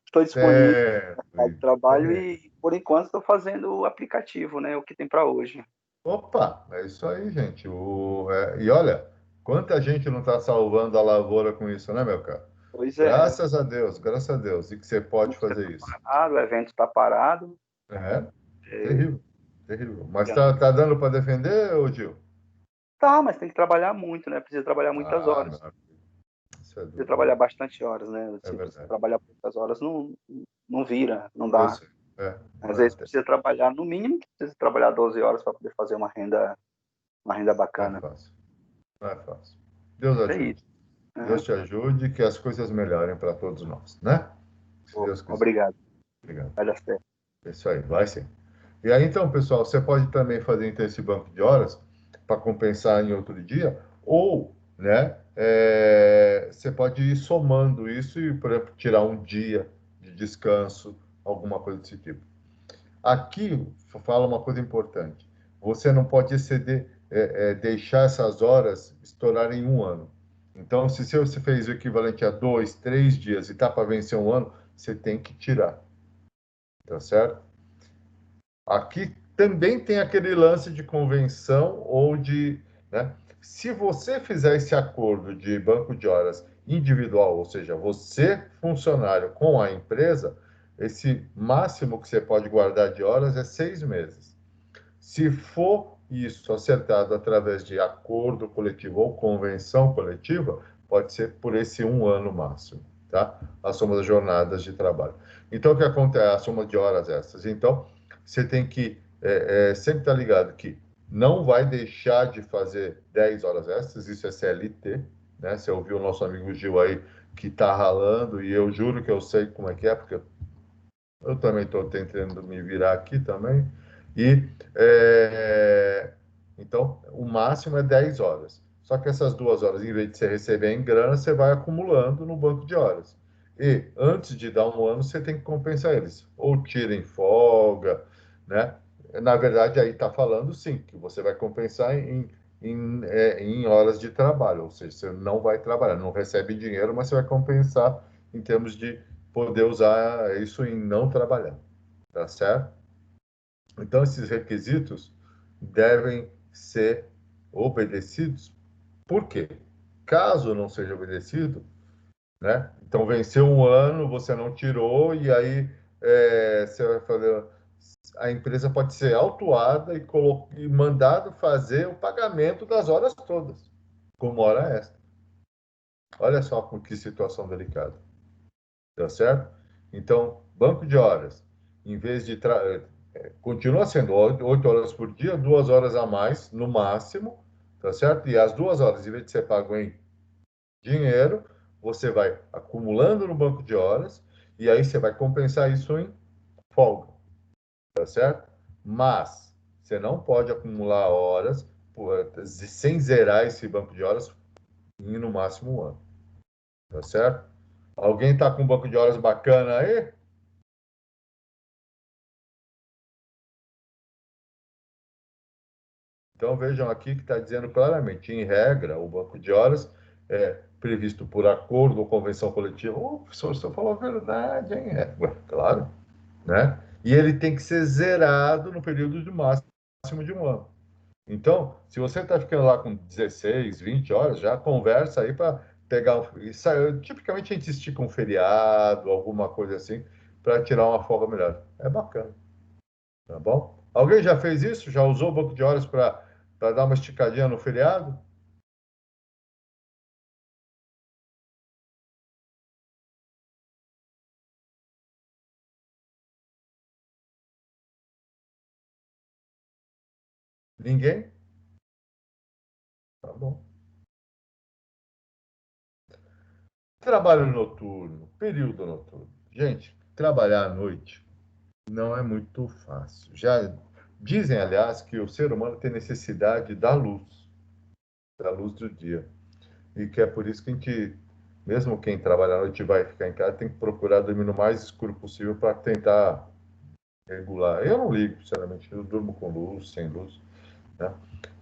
Speaker 4: Estou disponível
Speaker 1: Certo,
Speaker 4: para o trabalho e, por enquanto, estou fazendo o aplicativo, né? O que tem para hoje.
Speaker 1: opa, é isso aí, gente. E olha, quanta gente não está salvando a lavoura com isso, né, meu cara?
Speaker 4: Pois é,
Speaker 1: Graças a Deus, graças a Deus. E que você pode fazer isso.
Speaker 4: o evento está parado.
Speaker 1: É,
Speaker 4: É,
Speaker 1: terrível, terrível. Mas tá dando para defender, ô Gil?
Speaker 4: tá, mas tem que trabalhar muito, né? Precisa trabalhar muitas
Speaker 1: Ah,
Speaker 4: horas.
Speaker 1: meu, isso é
Speaker 4: Precisa
Speaker 1: duro,
Speaker 4: trabalhar
Speaker 1: né?
Speaker 4: bastante horas, né?
Speaker 1: É
Speaker 4: Se você
Speaker 1: verdade.
Speaker 4: trabalhar poucas horas, não vira, não
Speaker 1: Eu
Speaker 4: dá.
Speaker 1: sei. É,
Speaker 4: Às vezes precisa trabalhar, no mínimo, precisa trabalhar 12 horas para poder fazer uma renda
Speaker 1: não é
Speaker 4: bacana.
Speaker 1: fácil. Não é fácil. Deus
Speaker 4: É isso.
Speaker 1: ajude. Deus
Speaker 4: Aham.
Speaker 1: te ajude e que as coisas melhorem para todos nós, né? Se Deus quiser.
Speaker 4: Obrigado.
Speaker 1: Obrigado.
Speaker 4: Vai dar certo.
Speaker 1: É isso aí, vai sim. E aí, então, pessoal, você pode também fazer então esse banco de horas para compensar em outro dia, ou, né, você pode ir somando isso e, por exemplo, tirar um dia de descanso, alguma coisa desse tipo. Aqui fala uma coisa importante: você não pode exceder, deixar essas horas estourarem em um ano. Então, se você fez o equivalente a 2, 3 dias e está para vencer um ano, você tem que tirar, tá certo? Aqui também tem aquele lance de convenção ou de, né? Se você fizer esse acordo de banco de horas individual, ou seja, você funcionário com a empresa, esse máximo que você pode guardar de horas é 6 meses. Se for isso acertado através de acordo coletivo ou convenção coletiva, pode ser por esse um ano máximo, tá? A soma das jornadas de trabalho. Então, o que acontece? A soma de horas essas. Então, você tem que sempre estar ligado que não vai deixar de fazer 10 horas extras, isso é CLT, né? Você ouviu o nosso amigo Gil aí que está ralando, e eu juro que eu sei como é que é, porque eu também estou tentando me virar aqui também. E então o máximo é 10 horas. Só que essas 2 horas, em vez de você receber em grana, você vai acumulando no banco de horas. E antes de dar um ano, você tem que compensar eles. Ou tira em folga, né? Na verdade, aí está falando sim, que você vai compensar em horas de trabalho, ou seja, você não vai trabalhar, não recebe dinheiro, mas você vai compensar em termos de poder usar isso em não trabalhar, tá certo? Então, esses requisitos devem ser obedecidos. Por quê? Caso não seja obedecido, né? Então, venceu um ano, você não tirou, e aí você vai fazer. A empresa pode ser autuada e mandado fazer o pagamento das horas todas, como hora extra. Olha só com que situação delicada. Tá certo? Então, banco de horas, em vez de continua sendo 8 horas por dia, 2 horas a mais no máximo, tá certo? E as 2 horas, em vez de ser pago em dinheiro, você vai acumulando no banco de horas e aí você vai compensar isso em folga, tá certo? Mas você não pode acumular horas sem zerar esse banco de horas em no máximo um ano, tá certo? Alguém está com um banco de horas bacana aí? Então vejam aqui que está dizendo claramente, em regra, o banco de horas é previsto por acordo ou convenção coletiva. O professor, você falou a verdade, hein? Claro, né? E ele tem que ser zerado no período de máximo de um ano. Então, se você está ficando lá com 16, 20 horas, já conversa aí para pegar tipicamente a gente estica um feriado, alguma coisa assim, para tirar uma folga melhor. É bacana, tá bom? Alguém já fez isso? Já usou o banco de horas para dar uma esticadinha no feriado? Ninguém? Tá bom. Trabalho noturno, período noturno. Gente, trabalhar à noite não é muito fácil. Já dizem, aliás, que o ser humano tem necessidade da luz do dia. E que é por isso que a gente, mesmo quem trabalha à noite e vai ficar em casa, tem que procurar dormir no mais escuro possível para tentar regular. Eu não ligo, sinceramente, eu durmo com luz, sem luz, né?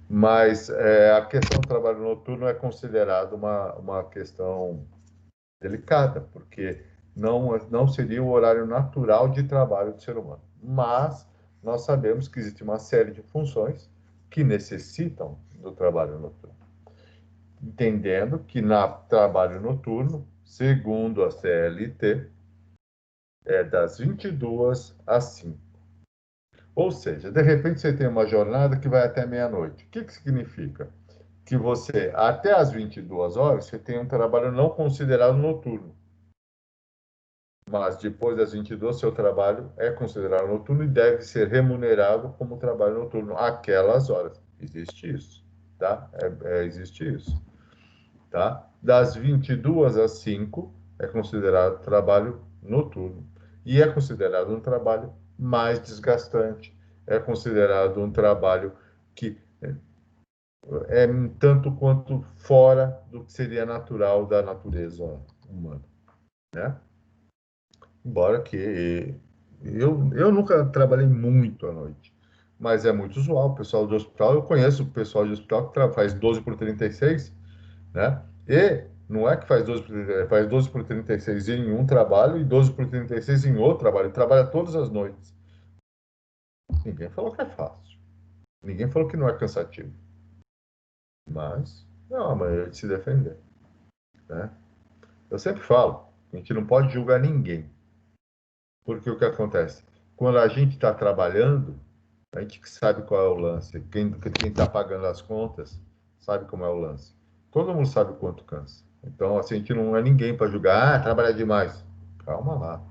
Speaker 1: Mas a questão do trabalho noturno é considerada uma questão delicada, porque não seria o horário natural de trabalho do ser humano. Mas nós sabemos que existe uma série de funções que necessitam do trabalho noturno. Entendendo que na trabalho noturno, segundo a CLT, é das 22 às 5. Ou seja, de repente você tem uma jornada que vai até meia-noite. O que significa? Que você, até às 22 horas, você tem um trabalho não considerado noturno. Mas depois das 22, seu trabalho é considerado noturno e deve ser remunerado como trabalho noturno aquelas horas. Existe isso, tá? Existe isso, tá? Das 22 às 5 é considerado trabalho noturno e é considerado um trabalho mais desgastante. É considerado um trabalho que é tanto quanto fora do que seria natural da natureza humana, né? Embora que eu nunca trabalhei muito à noite, mas é muito usual. O pessoal do hospital, eu conheço o pessoal de hospital que faz 12 por 36, né? E não é que faz 12 faz 12 por 36 em um trabalho e 12 por 36 em outro trabalho. Ele trabalha todas as noites. Ninguém falou que é fácil. Ninguém falou que não é cansativo. Mas não é uma maneira de se defender, né? Eu sempre falo, a gente não pode julgar ninguém. Porque o que acontece? Quando a gente está trabalhando, a gente que sabe qual é o lance. Quem está pagando as contas sabe como é o lance. Todo mundo sabe o quanto cansa. Então, assim, a gente não é ninguém para julgar, trabalhar demais. Calma lá.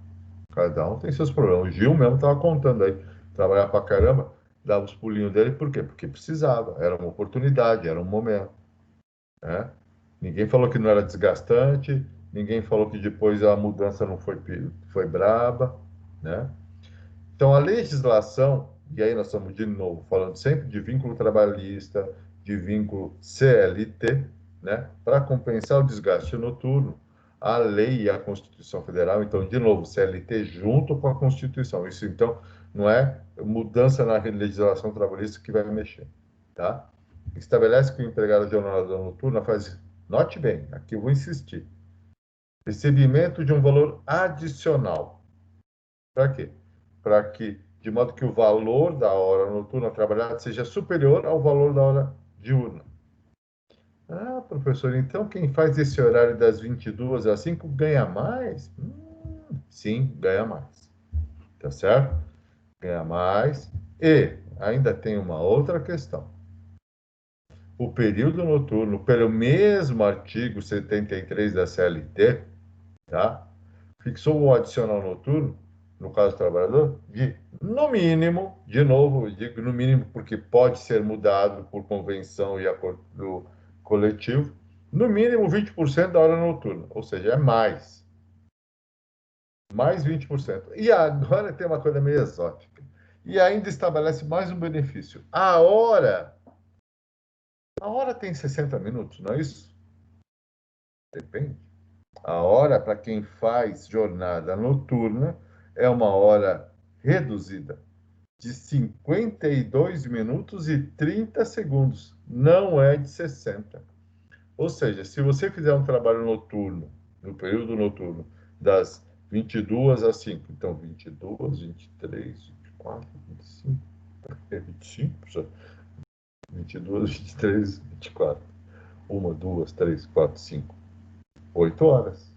Speaker 1: Cada um tem seus problemas. O Gil mesmo estava contando aí. Trabalhar para caramba, dava os pulinhos dele, por quê? Porque precisava. Era uma oportunidade, era um momento, né? Ninguém falou que não era desgastante, ninguém falou que depois a mudança não foi braba, né? Então, a legislação, e aí nós estamos de novo falando sempre de vínculo trabalhista, de vínculo CLT, né? Para compensar o desgaste noturno, a lei e a Constituição Federal, então, de novo, CLT junto com a Constituição. Isso, então, não é mudança na legislação trabalhista que vai mexer, tá? estabelece que o empregado de jornada noturna faz, note bem, aqui eu vou insistir, recebimento de um valor adicional. Para quê? Para que, de modo que o valor da hora noturna trabalhada seja superior ao valor da hora diurna. Ah, professor, então quem faz esse horário das 22 às 5 ganha mais? Sim, ganha mais. Tá certo? Ganha mais. E ainda tem uma outra questão. O período noturno, pelo mesmo artigo 73 da CLT, tá? Fixou o adicional noturno, no caso do trabalhador, de, no mínimo, de novo, eu digo no mínimo porque pode ser mudado por convenção e acordo coletivo, no mínimo 20% da hora noturna, ou seja, é mais. Mais 20%. E agora tem uma coisa meio exótica. E ainda estabelece mais um benefício. A hora tem 60 minutos, não é isso? Depende. A hora para quem faz jornada noturna é uma hora reduzida de 52 minutos e 30 segundos. Não é de 60. Ou seja, se você fizer um trabalho noturno, no período noturno, das 22 às 5, então 22, 23, 24, 25, é 25, professor? 22, 23, 24. 1, 2, 3, 4, 5. 8 horas.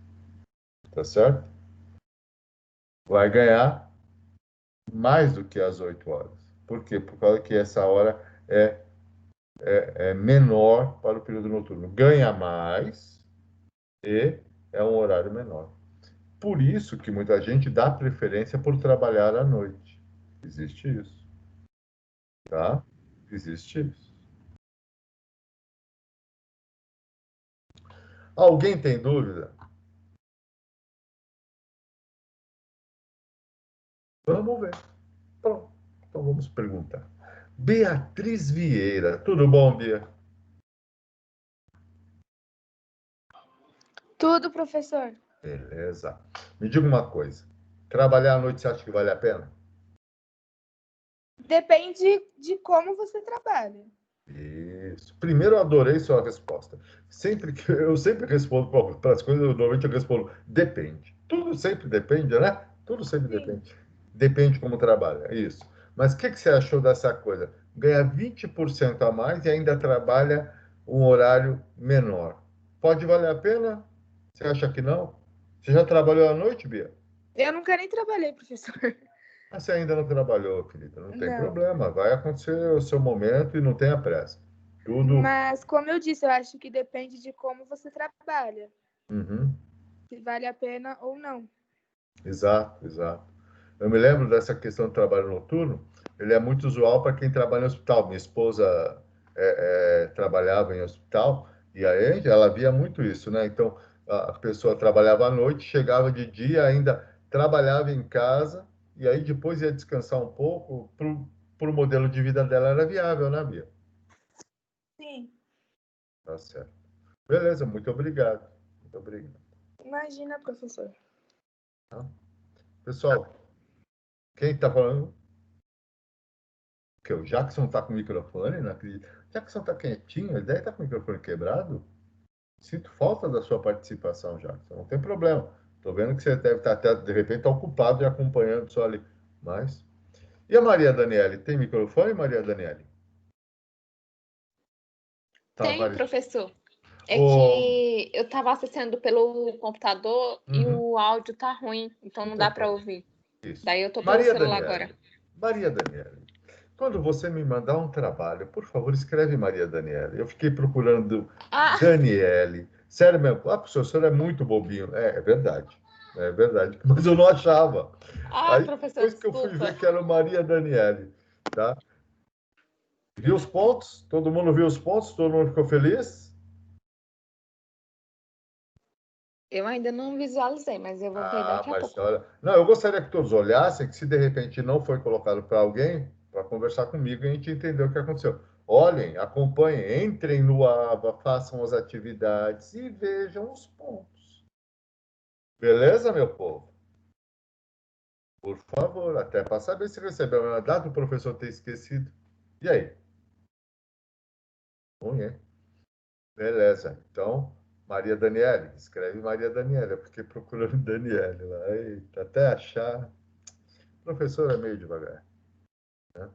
Speaker 1: Tá certo? Vai ganhar mais do que as 8 horas. Por quê? Por causa que essa hora é menor para o período noturno. Ganha mais e é um horário menor. Por isso que muita gente dá preferência por trabalhar à noite. Existe isso, tá? Existe isso. Alguém tem dúvida? Vamos ver. Pronto. Então vamos perguntar. Beatriz Vieira. Tudo bom, Bia?
Speaker 6: Tudo, professor.
Speaker 1: Beleza. Me diga uma coisa. Trabalhar à noite você acha que vale a pena?
Speaker 6: Depende de como você trabalha.
Speaker 1: Isso. Primeiro, eu adorei sua resposta. Eu sempre respondo para as coisas, normalmente eu respondo depende. Tudo sempre depende, né? Tudo sempre
Speaker 6: Sim.
Speaker 1: depende. Depende como trabalha, isso. Mas o que você achou dessa coisa? Ganha 20% a mais e ainda trabalha um horário menor. Pode valer a pena? Você acha que não? Você já trabalhou à noite, Bia?
Speaker 6: Eu nunca nem trabalhei, professor.
Speaker 1: Ah, você ainda não trabalhou, querida. Não tem
Speaker 6: Não.
Speaker 1: problema. Vai acontecer o seu momento e não tenha pressa. Tudo.
Speaker 6: Mas, como eu disse, eu acho que depende de como você trabalha.
Speaker 1: Uhum.
Speaker 6: Se vale a pena ou não.
Speaker 1: Exato, exato. Eu me lembro dessa questão do trabalho noturno. Ele é muito usual para quem trabalha em hospital. Minha esposa trabalhava em hospital e aí ela via muito isso, né? Então a pessoa trabalhava à noite, chegava de dia, ainda trabalhava em casa e aí depois ia descansar um pouco. Para o modelo de vida dela era viável, né, Bia?
Speaker 6: Sim.
Speaker 1: Tá certo. Beleza, muito obrigado. Muito obrigado.
Speaker 6: Imagina, professor.
Speaker 1: Tá? Pessoal, quem está falando? Que o Jackson está com o microfone, não acredito. Jackson está quietinho, ele deve estar com o microfone quebrado. Sinto falta da sua participação, Jackson. Não tem problema. Estou vendo que você deve estar até, de repente, tá ocupado e acompanhando só ali. Mas. E a Maria Daniele? Tem microfone, Maria Daniele? Tá,
Speaker 7: Tenho,
Speaker 1: apareceu.
Speaker 7: professor. É
Speaker 1: Ô,
Speaker 7: que eu estava acessando pelo computador e
Speaker 1: uhum,
Speaker 7: o áudio tá ruim, então
Speaker 1: não
Speaker 7: não
Speaker 1: tem
Speaker 7: dá para
Speaker 1: problema.
Speaker 7: ouvir.
Speaker 1: Isso.
Speaker 7: Daí eu tô pelo
Speaker 1: Maria
Speaker 7: celular
Speaker 1: Daniele.
Speaker 7: agora.
Speaker 1: Maria Daniele. Quando você me mandar um trabalho, por favor, escreve Maria Daniele. Eu fiquei procurando
Speaker 7: Ah,
Speaker 1: Daniele. Sério mesmo. Ah, professor, o senhor é muito bobinho. É verdade. É verdade. Mas eu não achava. Aí
Speaker 7: professor,
Speaker 1: depois que eu fui
Speaker 7: desculpa.
Speaker 1: ver que era Maria Daniele, tá? Viu os pontos? Todo mundo viu os pontos? Todo mundo ficou feliz?
Speaker 7: Eu ainda não visualizei, mas eu vou ver
Speaker 1: Ah,
Speaker 7: daqui a
Speaker 1: mas
Speaker 7: pouco.
Speaker 1: olha. Não, eu gostaria que todos olhassem, que se de repente não foi colocado para alguém, para conversar comigo e a gente entender o que aconteceu. Olhem, acompanhem, entrem no ABA, façam as atividades e vejam os pontos. Beleza, meu povo? Por favor, até para saber se recebeu a data, o professor ter esquecido. E aí? ruim, hein? Beleza. Então, Maria Daniele. Escreve Maria Daniele, eu fiquei procurando Daniele lá. Eita, até achar. O professor é meio devagar. Né?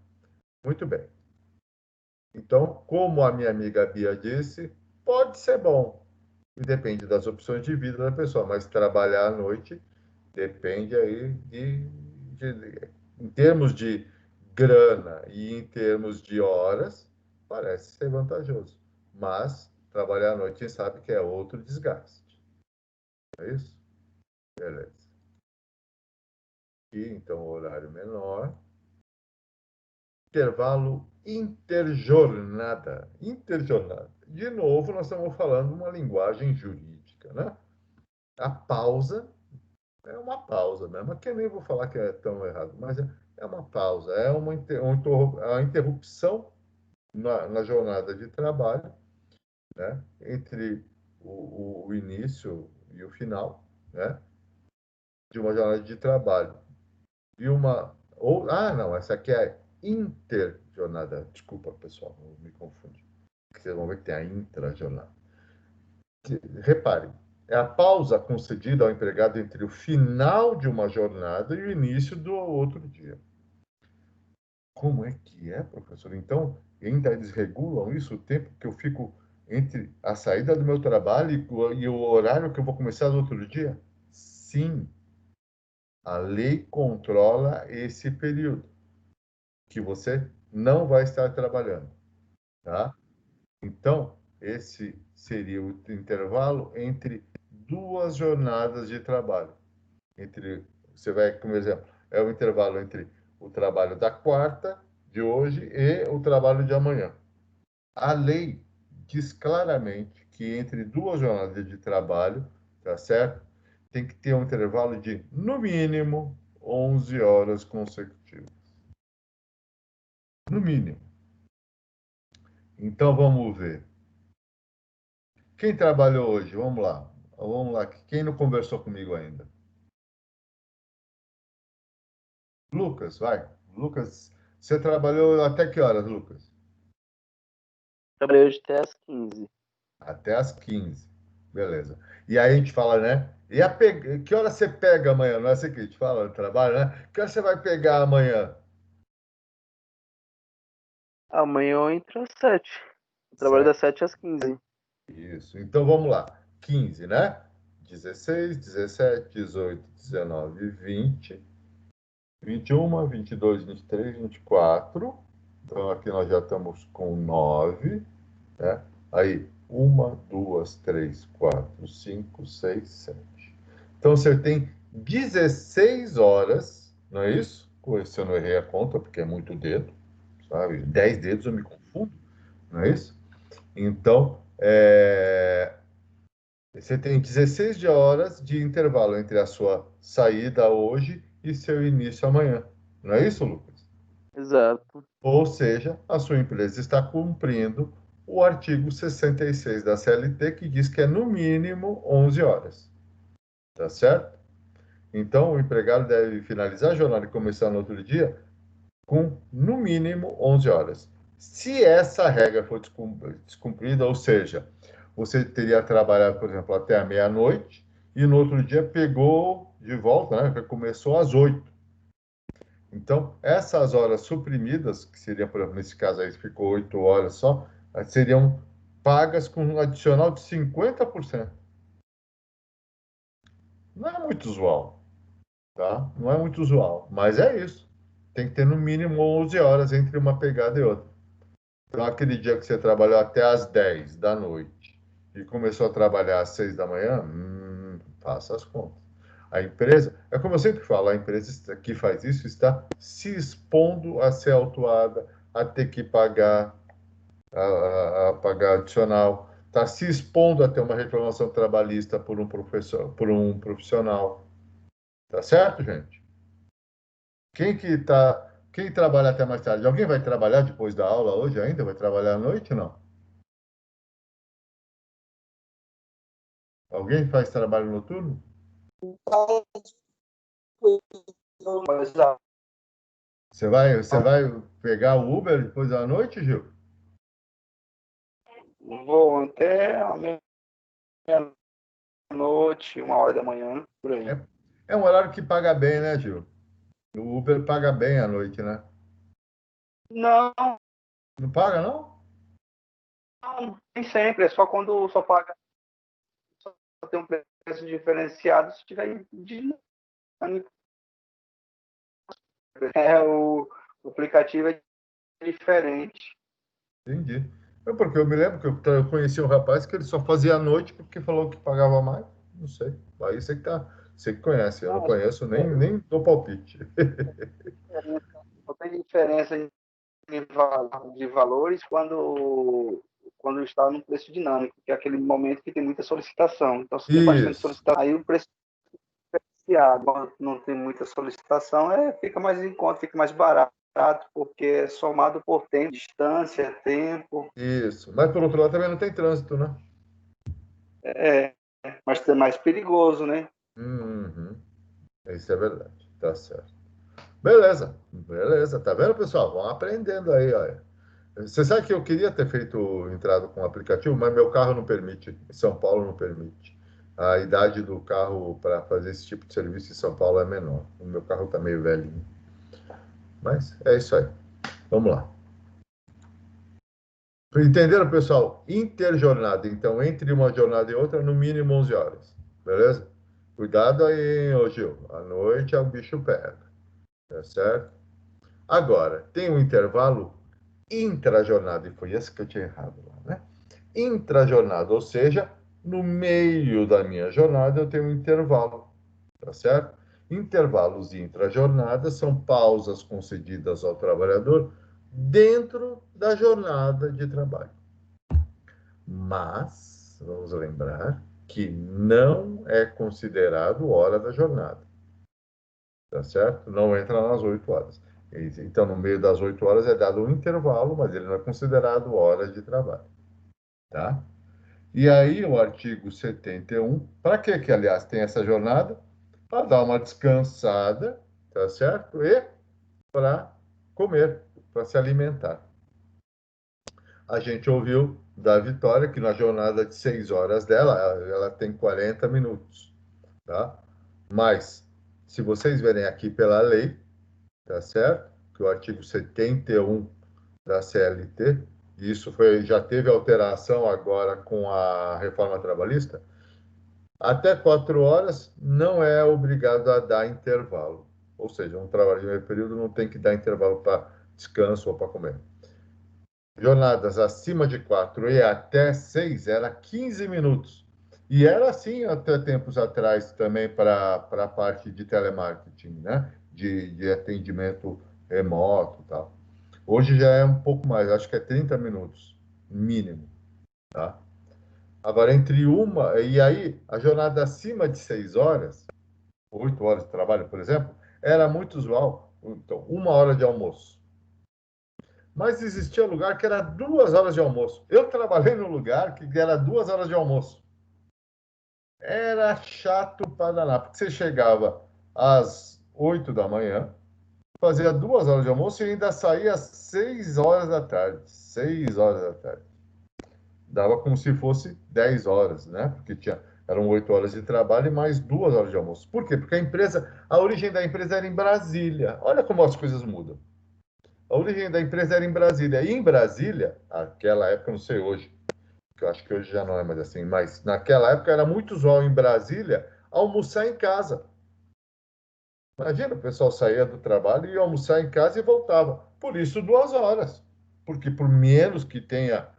Speaker 1: Muito bem. Então, como a minha amiga Bia disse, pode ser bom. E depende das opções de vida da pessoa, mas trabalhar à noite depende aí em termos de grana e em termos de horas, parece ser vantajoso. Mas trabalhar à noite, quem sabe que é outro desgaste. Não é isso? Beleza. E então, horário menor. Intervalo interjornada. Interjornada. De novo, nós estamos falando uma linguagem jurídica, né? A pausa é uma pausa mesmo. Aqui eu nem vou falar que é tão errado, mas é uma pausa, é uma interrupção na jornada de trabalho, né? Entre o início e o final, né? De uma jornada de trabalho. E não, essa aqui é interjornada. Desculpa, pessoal, não me confundi. Vocês vão ver que tem a intrajornada. Reparem, é a pausa concedida ao empregado entre o final de uma jornada e o início do outro dia. Como é que é, professor? Então, ainda eles regulam isso, o tempo que eu fico entre a saída do meu trabalho e o horário que eu vou começar no outro dia? Sim, a lei controla esse período que você não vai estar trabalhando, tá? Então, esse seria o intervalo entre duas jornadas de trabalho. Você vai, como exemplo, é o intervalo entre o trabalho da quarta de hoje e o trabalho de amanhã. A lei diz claramente que entre duas jornadas de trabalho, tá certo? Tem que ter um intervalo de, no mínimo, 11 horas consecutivas. No mínimo. Então, vamos ver. Quem trabalhou hoje? Vamos lá. Vamos lá. Quem não conversou comigo ainda? Lucas, vai. Lucas, você trabalhou até que horas, Lucas?
Speaker 8: Trabalhei hoje até às 15.
Speaker 1: Até às 15. Beleza. E aí a gente fala, né? Que hora você pega amanhã? Não é assim que a gente fala no trabalho, né? Que hora você vai pegar amanhã?
Speaker 8: Amanhã eu entro às 7. Eu trabalho das 7 às 15.
Speaker 1: Isso. Então vamos lá. 15, né? 16, 17, 18, 19, 20, 21, 22, 23, 24. Então aqui nós já estamos com 9, né? Aí, 1, 2, 3, 4, 5, 6, 7. Então você tem 16 horas, não é isso? Se eu não errei a conta, porque é muito dedo, sabe? 10 dedos eu me confundo, não é isso? Então, você tem 16 de horas de intervalo entre a sua saída hoje e seu início amanhã. Não é isso, Lucas?
Speaker 8: Exato.
Speaker 1: Ou seja, a sua empresa está cumprindo o artigo 66 da CLT, que diz que é no mínimo 11 horas. Tá certo? Então, o empregado deve finalizar a jornada e começar no outro dia com no mínimo 11 horas. Se essa regra for descumprida, ou seja, você teria trabalhado, por exemplo, até a meia-noite e no outro dia pegou de volta, né? Começou às 8. Então, essas horas suprimidas, que seria, por exemplo, nesse caso aí, ficou 8 horas só, seriam pagas com um adicional de 50%. Não é muito usual, tá? Não é muito usual, mas é isso. Tem que ter no mínimo 11 horas entre uma pegada e outra. Então, aquele dia que você trabalhou até às 10 da noite e começou a trabalhar às 6 da manhã, faça as contas. A empresa, é como eu sempre falo, a empresa que faz isso está se expondo a ser autuada, a ter que pagar, a pagar adicional, está se expondo a ter uma reclamação trabalhista por um profissional. Tá certo, gente? Quem trabalha até mais tarde? Alguém vai trabalhar depois da aula hoje ainda? Vai trabalhar à noite? Não? Alguém faz trabalho noturno?
Speaker 4: Mas
Speaker 1: Você vai pegar o Uber depois da noite, Gil?
Speaker 4: Vou até a meia-noite, 1h da manhã, por aí.
Speaker 1: É um horário que paga bem, né, Gil? O Uber paga bem à noite, né?
Speaker 4: Não,
Speaker 1: Não paga, não?
Speaker 4: nem sempre, é só quando só paga, só tem um preço diferenciado se tiver dinâmico. O aplicativo é diferente.
Speaker 1: Entendi. É porque eu me lembro que eu conheci um rapaz que ele só fazia à noite porque falou que pagava mais. Não sei. Aí você que conhece. Eu não conheço nem dou palpite.
Speaker 4: Não tem diferença de valores quando está no preço dinâmico, que é aquele momento que tem muita solicitação. Então, se tem bastante
Speaker 1: Isso.
Speaker 4: solicitação, aí o preço é diferenciado. Quando não tem muita solicitação, fica mais em conta, fica mais barato, porque é somado por tempo, distância, tempo.
Speaker 1: Isso. Mas, por outro lado, também não tem trânsito, né?
Speaker 4: Mas é mais perigoso, né?
Speaker 1: Uhum. Isso é verdade. Tá certo. Beleza. Beleza. Tá vendo, pessoal? Vão aprendendo aí, olha. Você sabe que eu queria ter entrado com o aplicativo, mas meu carro não permite. Em São Paulo não permite. A idade do carro para fazer esse tipo de serviço em São Paulo é menor. O meu carro está meio velhinho. Mas é isso aí. Vamos lá. Entenderam, pessoal? Interjornada. Então, entre uma jornada e outra, no mínimo 11 horas. Beleza? Cuidado aí, ô Gil. À noite o bicho pega. Tá certo? Agora, tem um intervalo intrajornada, e foi esse que eu tinha errado lá, né? Intrajornada, ou seja, no meio da minha jornada eu tenho um intervalo, tá certo? Intervalos intrajornada são pausas concedidas ao trabalhador dentro da jornada de trabalho. Mas, vamos lembrar que não é considerado hora da jornada, tá certo? Não entra nas 8 horas. Então, no meio das 8 horas é dado um intervalo, mas ele não é considerado hora de trabalho, tá? E aí, o artigo 71, para que, aliás, tem essa jornada? Para dar uma descansada, tá certo? E para comer, para se alimentar. A gente ouviu da Vitória que na jornada de 6 horas dela, ela tem 40 minutos, tá? Mas, se vocês verem aqui pela lei, tá certo? Que o artigo 71 da CLT, e isso já teve alteração agora com a reforma trabalhista, até 4 horas não é obrigado a dar intervalo. Ou seja, um trabalho de meio período não tem que dar intervalo para descanso ou para comer. Jornadas acima de 4 e até 6 era 15 minutos. E era assim até tempos atrás também para a parte de telemarketing, né? De atendimento remoto e tal. Hoje já é um pouco mais, acho que é 30 minutos, mínimo, tá? Agora, e aí, a jornada acima de 6 horas, 8 horas de trabalho, por exemplo, era muito usual. Então, 1 hora de almoço. Mas existia lugar que era 2 horas de almoço. Eu trabalhei num lugar que era 2 horas de almoço. Era chato para danar, porque você chegava às 8 da manhã, fazia 2 horas de almoço e ainda saía às 6 horas da tarde. 6 horas da tarde. Dava como se fosse 10 horas, né? Porque eram 8 horas de trabalho e mais 2 horas de almoço. Por quê? Porque a origem da empresa era em Brasília. Olha como as coisas mudam. A origem da empresa era em Brasília. E em Brasília, naquela época, não sei hoje, que eu acho que hoje já não é mais assim, mas naquela época era muito usual em Brasília almoçar em casa. Imagina, o pessoal saía do trabalho e ia almoçar em casa e voltava. Por isso, 2 horas. Porque por menos que tenha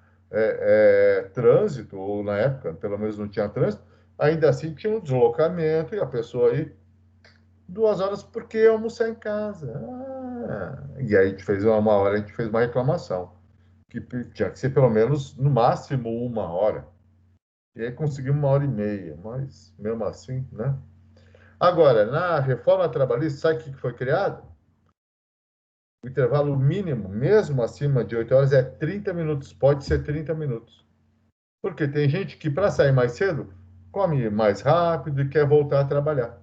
Speaker 1: trânsito, ou na época, pelo menos não tinha trânsito, ainda assim tinha um deslocamento e a pessoa aí 2 horas porque ia almoçar em casa. E aí a gente fez uma hora, a gente fez uma reclamação, que tinha que ser pelo menos, no máximo, 1 hora. E aí conseguimos 1 hora e meia, mas mesmo assim, né? Agora, na reforma trabalhista, sabe o que foi criado? O intervalo mínimo, mesmo acima de 8 horas, é 30 minutos. Pode ser 30 minutos. Porque tem gente que, para sair mais cedo, come mais rápido e quer voltar a trabalhar.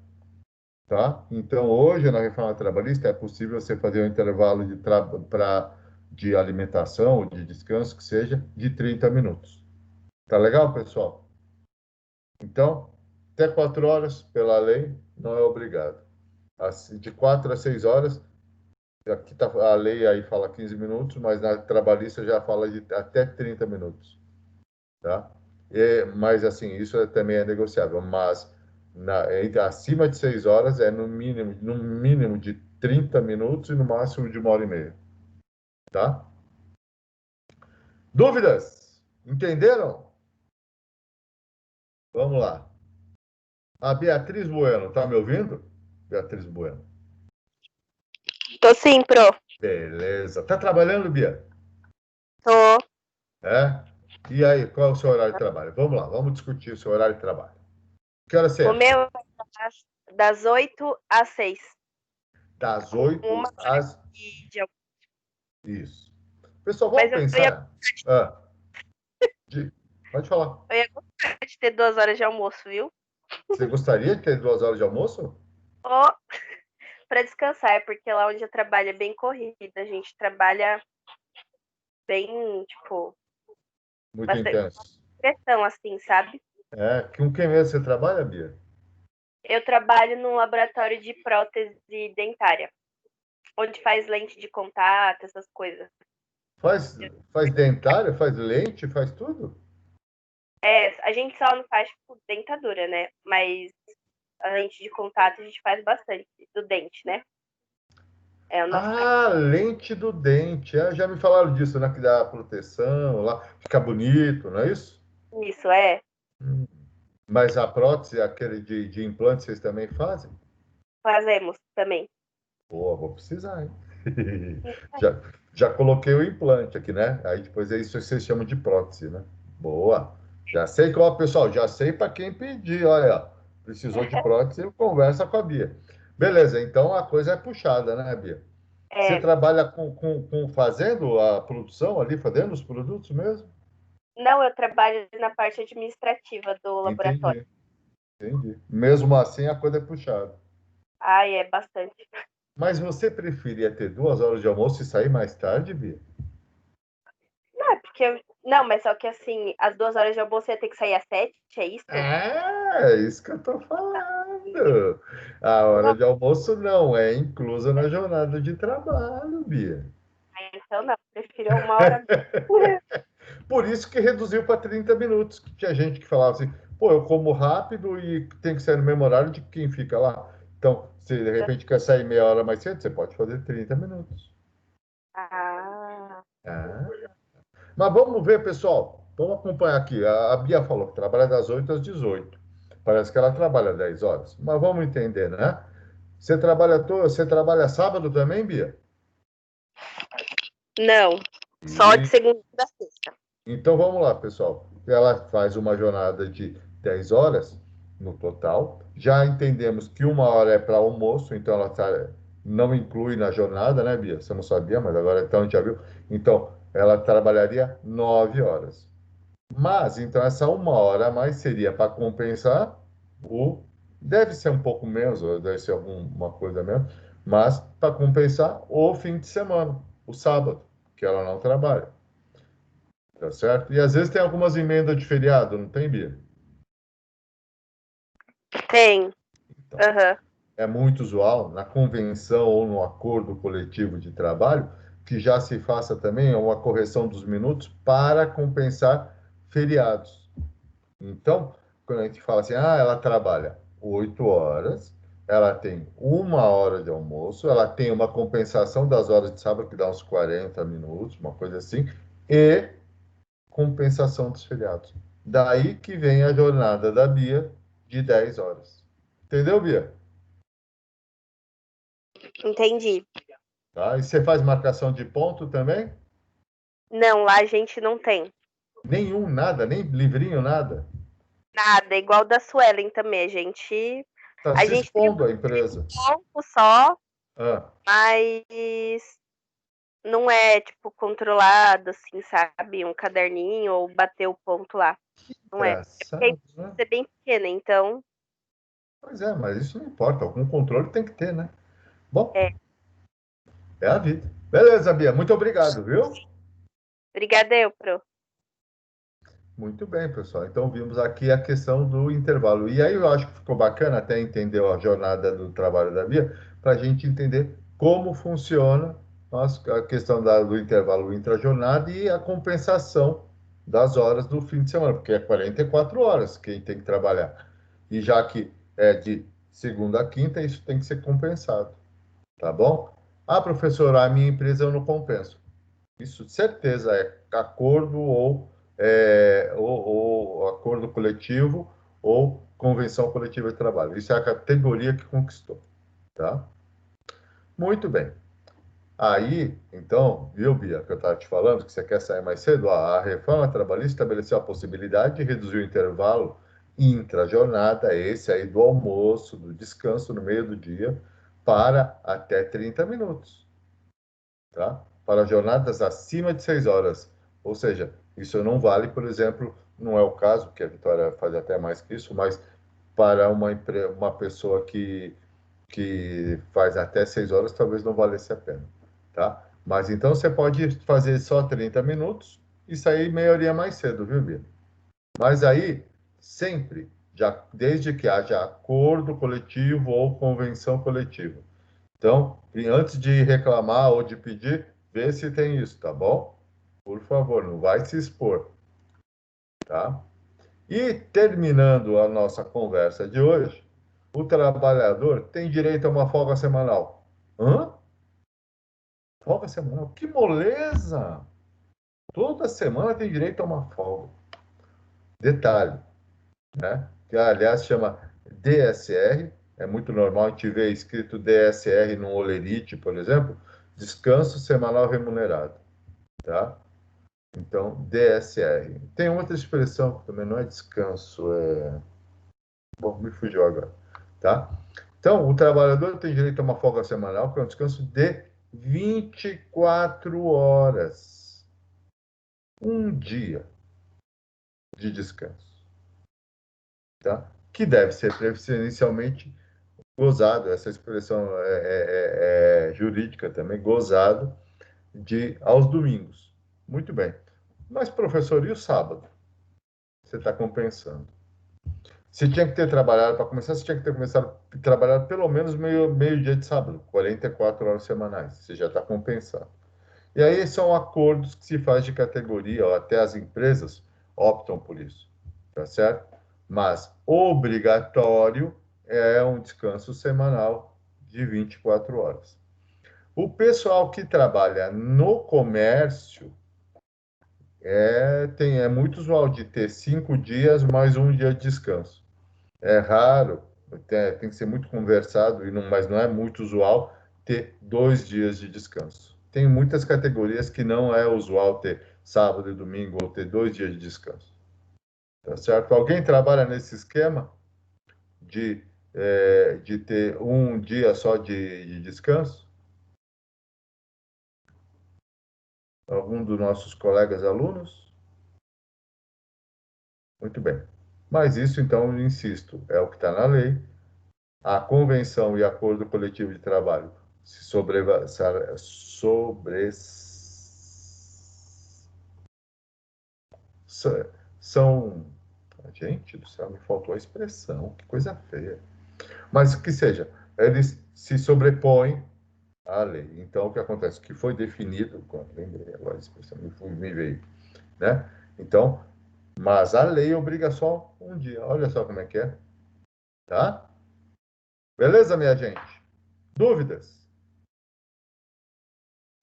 Speaker 1: Tá? Então, hoje, na reforma trabalhista, é possível você fazer um intervalo de alimentação ou de descanso, que seja, de 30 minutos. Tá legal, pessoal? Então, até 4 horas, pela lei, não é obrigado. De 4 a 6 horas, aqui tá, a lei aí fala 15 minutos, mas na trabalhista já fala de até 30 minutos. Tá? Mas, assim, isso também é negociável. Mas, acima de 6 horas, é no mínimo de 30 minutos e no máximo de 1h30. Tá? Dúvidas? Entenderam? Vamos lá. A Beatriz Bueno, tá me ouvindo? Beatriz Bueno.
Speaker 3: Tô sim, pro.
Speaker 1: Beleza. Tá trabalhando, Bia?
Speaker 3: Tô.
Speaker 1: É? E aí, qual é o seu horário de trabalho? Vamos lá, vamos discutir o seu horário de trabalho. Que hora você
Speaker 3: O
Speaker 1: é?
Speaker 3: meu é das 8 às 6.
Speaker 1: Das 8
Speaker 3: Uma
Speaker 1: às...
Speaker 3: de...
Speaker 1: Isso. Pessoal,
Speaker 3: Mas
Speaker 1: vamos
Speaker 3: eu ia,
Speaker 1: pensar... Ah, pode falar.
Speaker 3: eu ia gostar de ter 2 horas de almoço, viu?
Speaker 1: Você gostaria de ter 2 horas de almoço?
Speaker 3: Ó, pra descansar, porque lá onde eu trabalho é bem corrida. A gente trabalha bem, tipo,
Speaker 1: Muito
Speaker 3: bastante
Speaker 1: intenso.
Speaker 3: pressão, assim, sabe?
Speaker 1: É, com quem mesmo você trabalha, Bia?
Speaker 3: Eu trabalho num laboratório de prótese dentária, onde faz lente de contato, essas coisas.
Speaker 1: Faz dentária, faz lente, faz tudo?
Speaker 3: É, a gente só não faz, tipo, dentadura, né? Mas a lente de contato a gente faz bastante, do dente, né? É o nosso
Speaker 1: Lente do dente. Já me falaram disso, né? Que dá proteção, lá fica bonito, não é isso?
Speaker 3: isso, é.
Speaker 1: Hum. Mas a prótese, aquele de implante, vocês também fazem?
Speaker 3: Fazemos também.
Speaker 1: Pô, vou precisar, hein? Já, já coloquei o implante aqui, né? Aí depois é isso que vocês chamam de prótese, né? Boa. Já sei qual, pessoal, já sei para quem pedir, olha, precisou de prótese, conversa com a Bia. Beleza, então a coisa é puxada, né, Bia? Você
Speaker 3: É.
Speaker 1: trabalha fazendo a produção ali, fazendo os produtos mesmo?
Speaker 3: Não, eu trabalho na parte administrativa do laboratório.
Speaker 1: Entendi. Mesmo assim, a coisa é puxada.
Speaker 3: Ai, é bastante.
Speaker 1: Mas você preferia ter 2 horas de almoço e sair mais tarde, Bia?
Speaker 3: Não, é porque não, mas só que assim, as 2 horas de almoço ia ter que sair às 7, é isso?
Speaker 1: É isso que eu tô falando. A hora de almoço não é inclusa na jornada de trabalho, Bia.
Speaker 3: Então não, prefiro 1 hora.
Speaker 1: Por isso que reduziu para 30 minutos. Que tinha gente que falava assim, pô, eu como rápido e tem que sair no mesmo horário de quem fica lá. Então, se de repente quer sair meia hora mais cedo, você pode fazer 30 minutos.
Speaker 3: Ah,
Speaker 1: Ah. Mas vamos ver, pessoal. Vamos acompanhar aqui. A Bia falou que trabalha das 8 às 18. Parece que ela trabalha 10 horas. Mas vamos entender, né? Você trabalha sábado também, Bia?
Speaker 3: não, só de segunda a sexta.
Speaker 1: Então vamos lá, pessoal. Ela faz uma jornada de 10 horas no total. Já entendemos que 1 hora é para almoço, então não inclui na jornada, né, Bia? Você não sabia, mas agora então a gente já viu. Então, ela trabalharia 9 horas. Mas, então, essa 1 hora a mais seria para compensar o. Deve ser um pouco menos, ou deve ser alguma coisa menos, mas para compensar o fim de semana, o sábado, que ela não trabalha. Tá certo? E às vezes tem algumas emendas de feriado, não tem, Bia?
Speaker 3: Tem.
Speaker 1: Então,
Speaker 3: Aham.
Speaker 1: é muito usual na convenção ou no acordo coletivo de trabalho que já se faça também uma correção dos minutos para compensar feriados. Então, quando a gente fala assim, ela trabalha 8 horas, ela tem 1 hora de almoço, ela tem uma compensação das horas de sábado, que dá uns 40 minutos, uma coisa assim, e compensação dos feriados. Daí que vem a jornada da Bia de 10 horas. Entendeu, Bia?
Speaker 3: Entendi.
Speaker 1: Tá? E você faz marcação de ponto também?
Speaker 3: Não, lá a gente não tem
Speaker 1: Nenhum, nada, nem livrinho, nada.
Speaker 3: nada, igual da Suelen também.
Speaker 1: Tá
Speaker 3: A
Speaker 1: se
Speaker 3: gente tem
Speaker 1: expondo à empresa.
Speaker 3: um ponto só,
Speaker 1: Ah,
Speaker 3: mas não é, tipo, controlado, assim, sabe? Um caderninho ou bater o ponto lá. Não é. Porque
Speaker 1: engraçado, né?
Speaker 3: é bem pequena, então.
Speaker 1: Pois é, mas isso não importa. Algum controle tem que ter, né? Bom,
Speaker 3: É.
Speaker 1: é a vida. Beleza, Bia. Muito obrigado, viu?
Speaker 3: Obrigada, eu, Pro.
Speaker 1: Muito bem, pessoal. Então, vimos aqui a questão do intervalo. E aí, eu acho que ficou bacana até entender a jornada do trabalho da Bia, para a gente entender como funciona a questão do intervalo intra-jornada e a compensação das horas do fim de semana, porque é 44 horas quem tem que trabalhar. E já que é de segunda a quinta, isso tem que ser compensado. Tá bom? Ah, professor, a minha empresa eu não compenso. Isso, de certeza, é acordo ou acordo coletivo ou convenção coletiva de trabalho. Isso é a categoria que conquistou, tá? Muito bem. Aí, então, viu, Bia, que eu estava te falando, que você quer sair mais cedo? A reforma trabalhista estabeleceu a possibilidade de reduzir o intervalo intra-jornada, esse aí do almoço, do descanso no meio do dia, para até 30 minutos, tá? Para jornadas acima de 6 horas. Ou seja, isso não vale, por exemplo, não é o caso, que a Vitória faz até mais que isso, mas para uma pessoa que faz até 6 horas, talvez não valesse a pena, tá? Mas então você pode fazer só 30 minutos e sair meia horinha mais cedo, viu, Bia? Mas aí, sempre, já, desde que haja acordo coletivo ou convenção coletiva. Então, antes de reclamar ou de pedir, vê se tem isso, tá bom? Por favor, não vai se expor, tá? E terminando a nossa conversa de hoje, o trabalhador tem direito a uma folga semanal. Hã? Folga semanal? Que moleza! Toda semana tem direito a uma folga. Detalhe, né? Que aliás chama DSR, é muito normal a gente ver escrito DSR no Olerite, por exemplo, descanso semanal remunerado, tá? Então, DSR. Tem outra expressão que também não é descanso, Bom, me fugiu agora, tá? Então, o trabalhador tem direito a uma folga semanal, que é um descanso de 24 horas. Um dia de descanso, tá? Que deve ser preferencialmente gozado, essa expressão jurídica também, gozado aos domingos. Muito bem. Mas, professor, e o sábado? Você está compensando. Você tinha que ter trabalhado, para começar, você tinha que ter começado a trabalhar pelo menos meio dia de sábado, 44 horas semanais. Você já está compensando. E aí são acordos que se faz de categoria, ou até as empresas optam por isso, tá certo? Mas obrigatório é um descanso semanal de 24 horas. O pessoal que trabalha no comércio é muito usual de ter 5 dias mais um dia de descanso. É raro, tem que ser muito conversado, mas não é muito usual ter 2 dias de descanso. Tem muitas categorias que não é usual ter sábado e domingo ou ter 2 dias de descanso. Tá certo? Alguém trabalha nesse esquema de ter um dia só de descanso? Algum dos nossos colegas alunos? Muito bem. Mas isso, então, eu insisto, é o que está na lei. A convenção e acordo coletivo de trabalho se são... Gente do céu, me faltou a expressão, que coisa feia. Mas que seja, eles se sobrepõem à lei. Então, o que acontece? Que foi definido, lembrei agora a expressão, me veio, né? Então, mas a lei obriga só um dia. Olha só como é que é, tá? Beleza, minha gente? Dúvidas?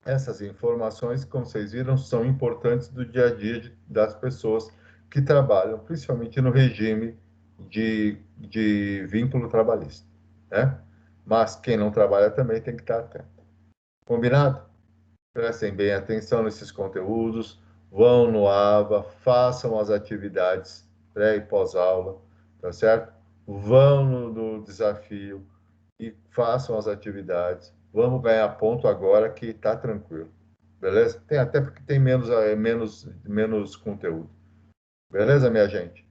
Speaker 1: Essas informações, como vocês viram, são importantes do dia a dia das pessoas que trabalham, principalmente no regime de vínculo trabalhista, né? Mas quem não trabalha também tem que estar atento. Combinado? Prestem bem atenção nesses conteúdos, vão no AVA, façam as atividades pré e pós-aula, tá certo? Vão no desafio e façam as atividades. Vamos ganhar ponto agora que está tranquilo. Beleza? Tem até porque tem menos conteúdo. Beleza, minha gente?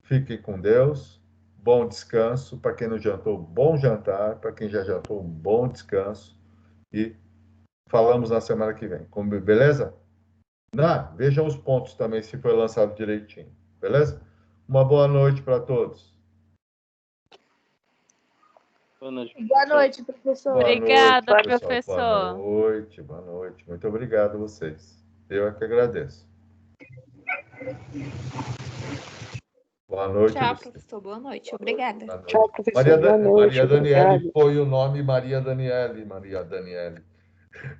Speaker 1: Fiquem com Deus. Bom descanso. Para quem não jantou, bom jantar. Para quem já jantou, bom descanso. E falamos na semana que vem. Beleza? Veja os pontos também, se foi lançado direitinho. Beleza? Uma boa noite para todos.
Speaker 8: Boa noite.
Speaker 6: Boa noite, professor.
Speaker 1: Boa
Speaker 2: Obrigada,
Speaker 1: noite, pessoal.
Speaker 2: professor.
Speaker 1: Boa noite. Muito obrigado a vocês. Eu é que agradeço. Boa noite.
Speaker 7: Tchau,
Speaker 1: Luciana.
Speaker 7: professor. Boa noite. Obrigada.
Speaker 1: Boa noite.
Speaker 9: Tchau, professor.
Speaker 1: Maria,
Speaker 9: Boa noite.
Speaker 1: Maria Daniele
Speaker 9: Obrigado.
Speaker 1: foi o nome Maria Daniele.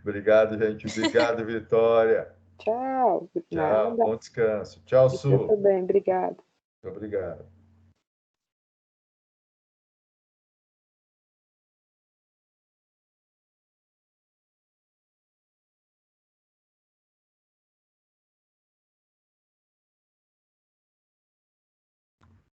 Speaker 1: Obrigado, gente. Obrigado, Vitória.
Speaker 9: Tchau.
Speaker 1: Tchau.
Speaker 9: Nada.
Speaker 1: Bom descanso. Tchau,
Speaker 9: Você
Speaker 1: Su.
Speaker 9: também. Obrigado.
Speaker 1: Muito obrigado.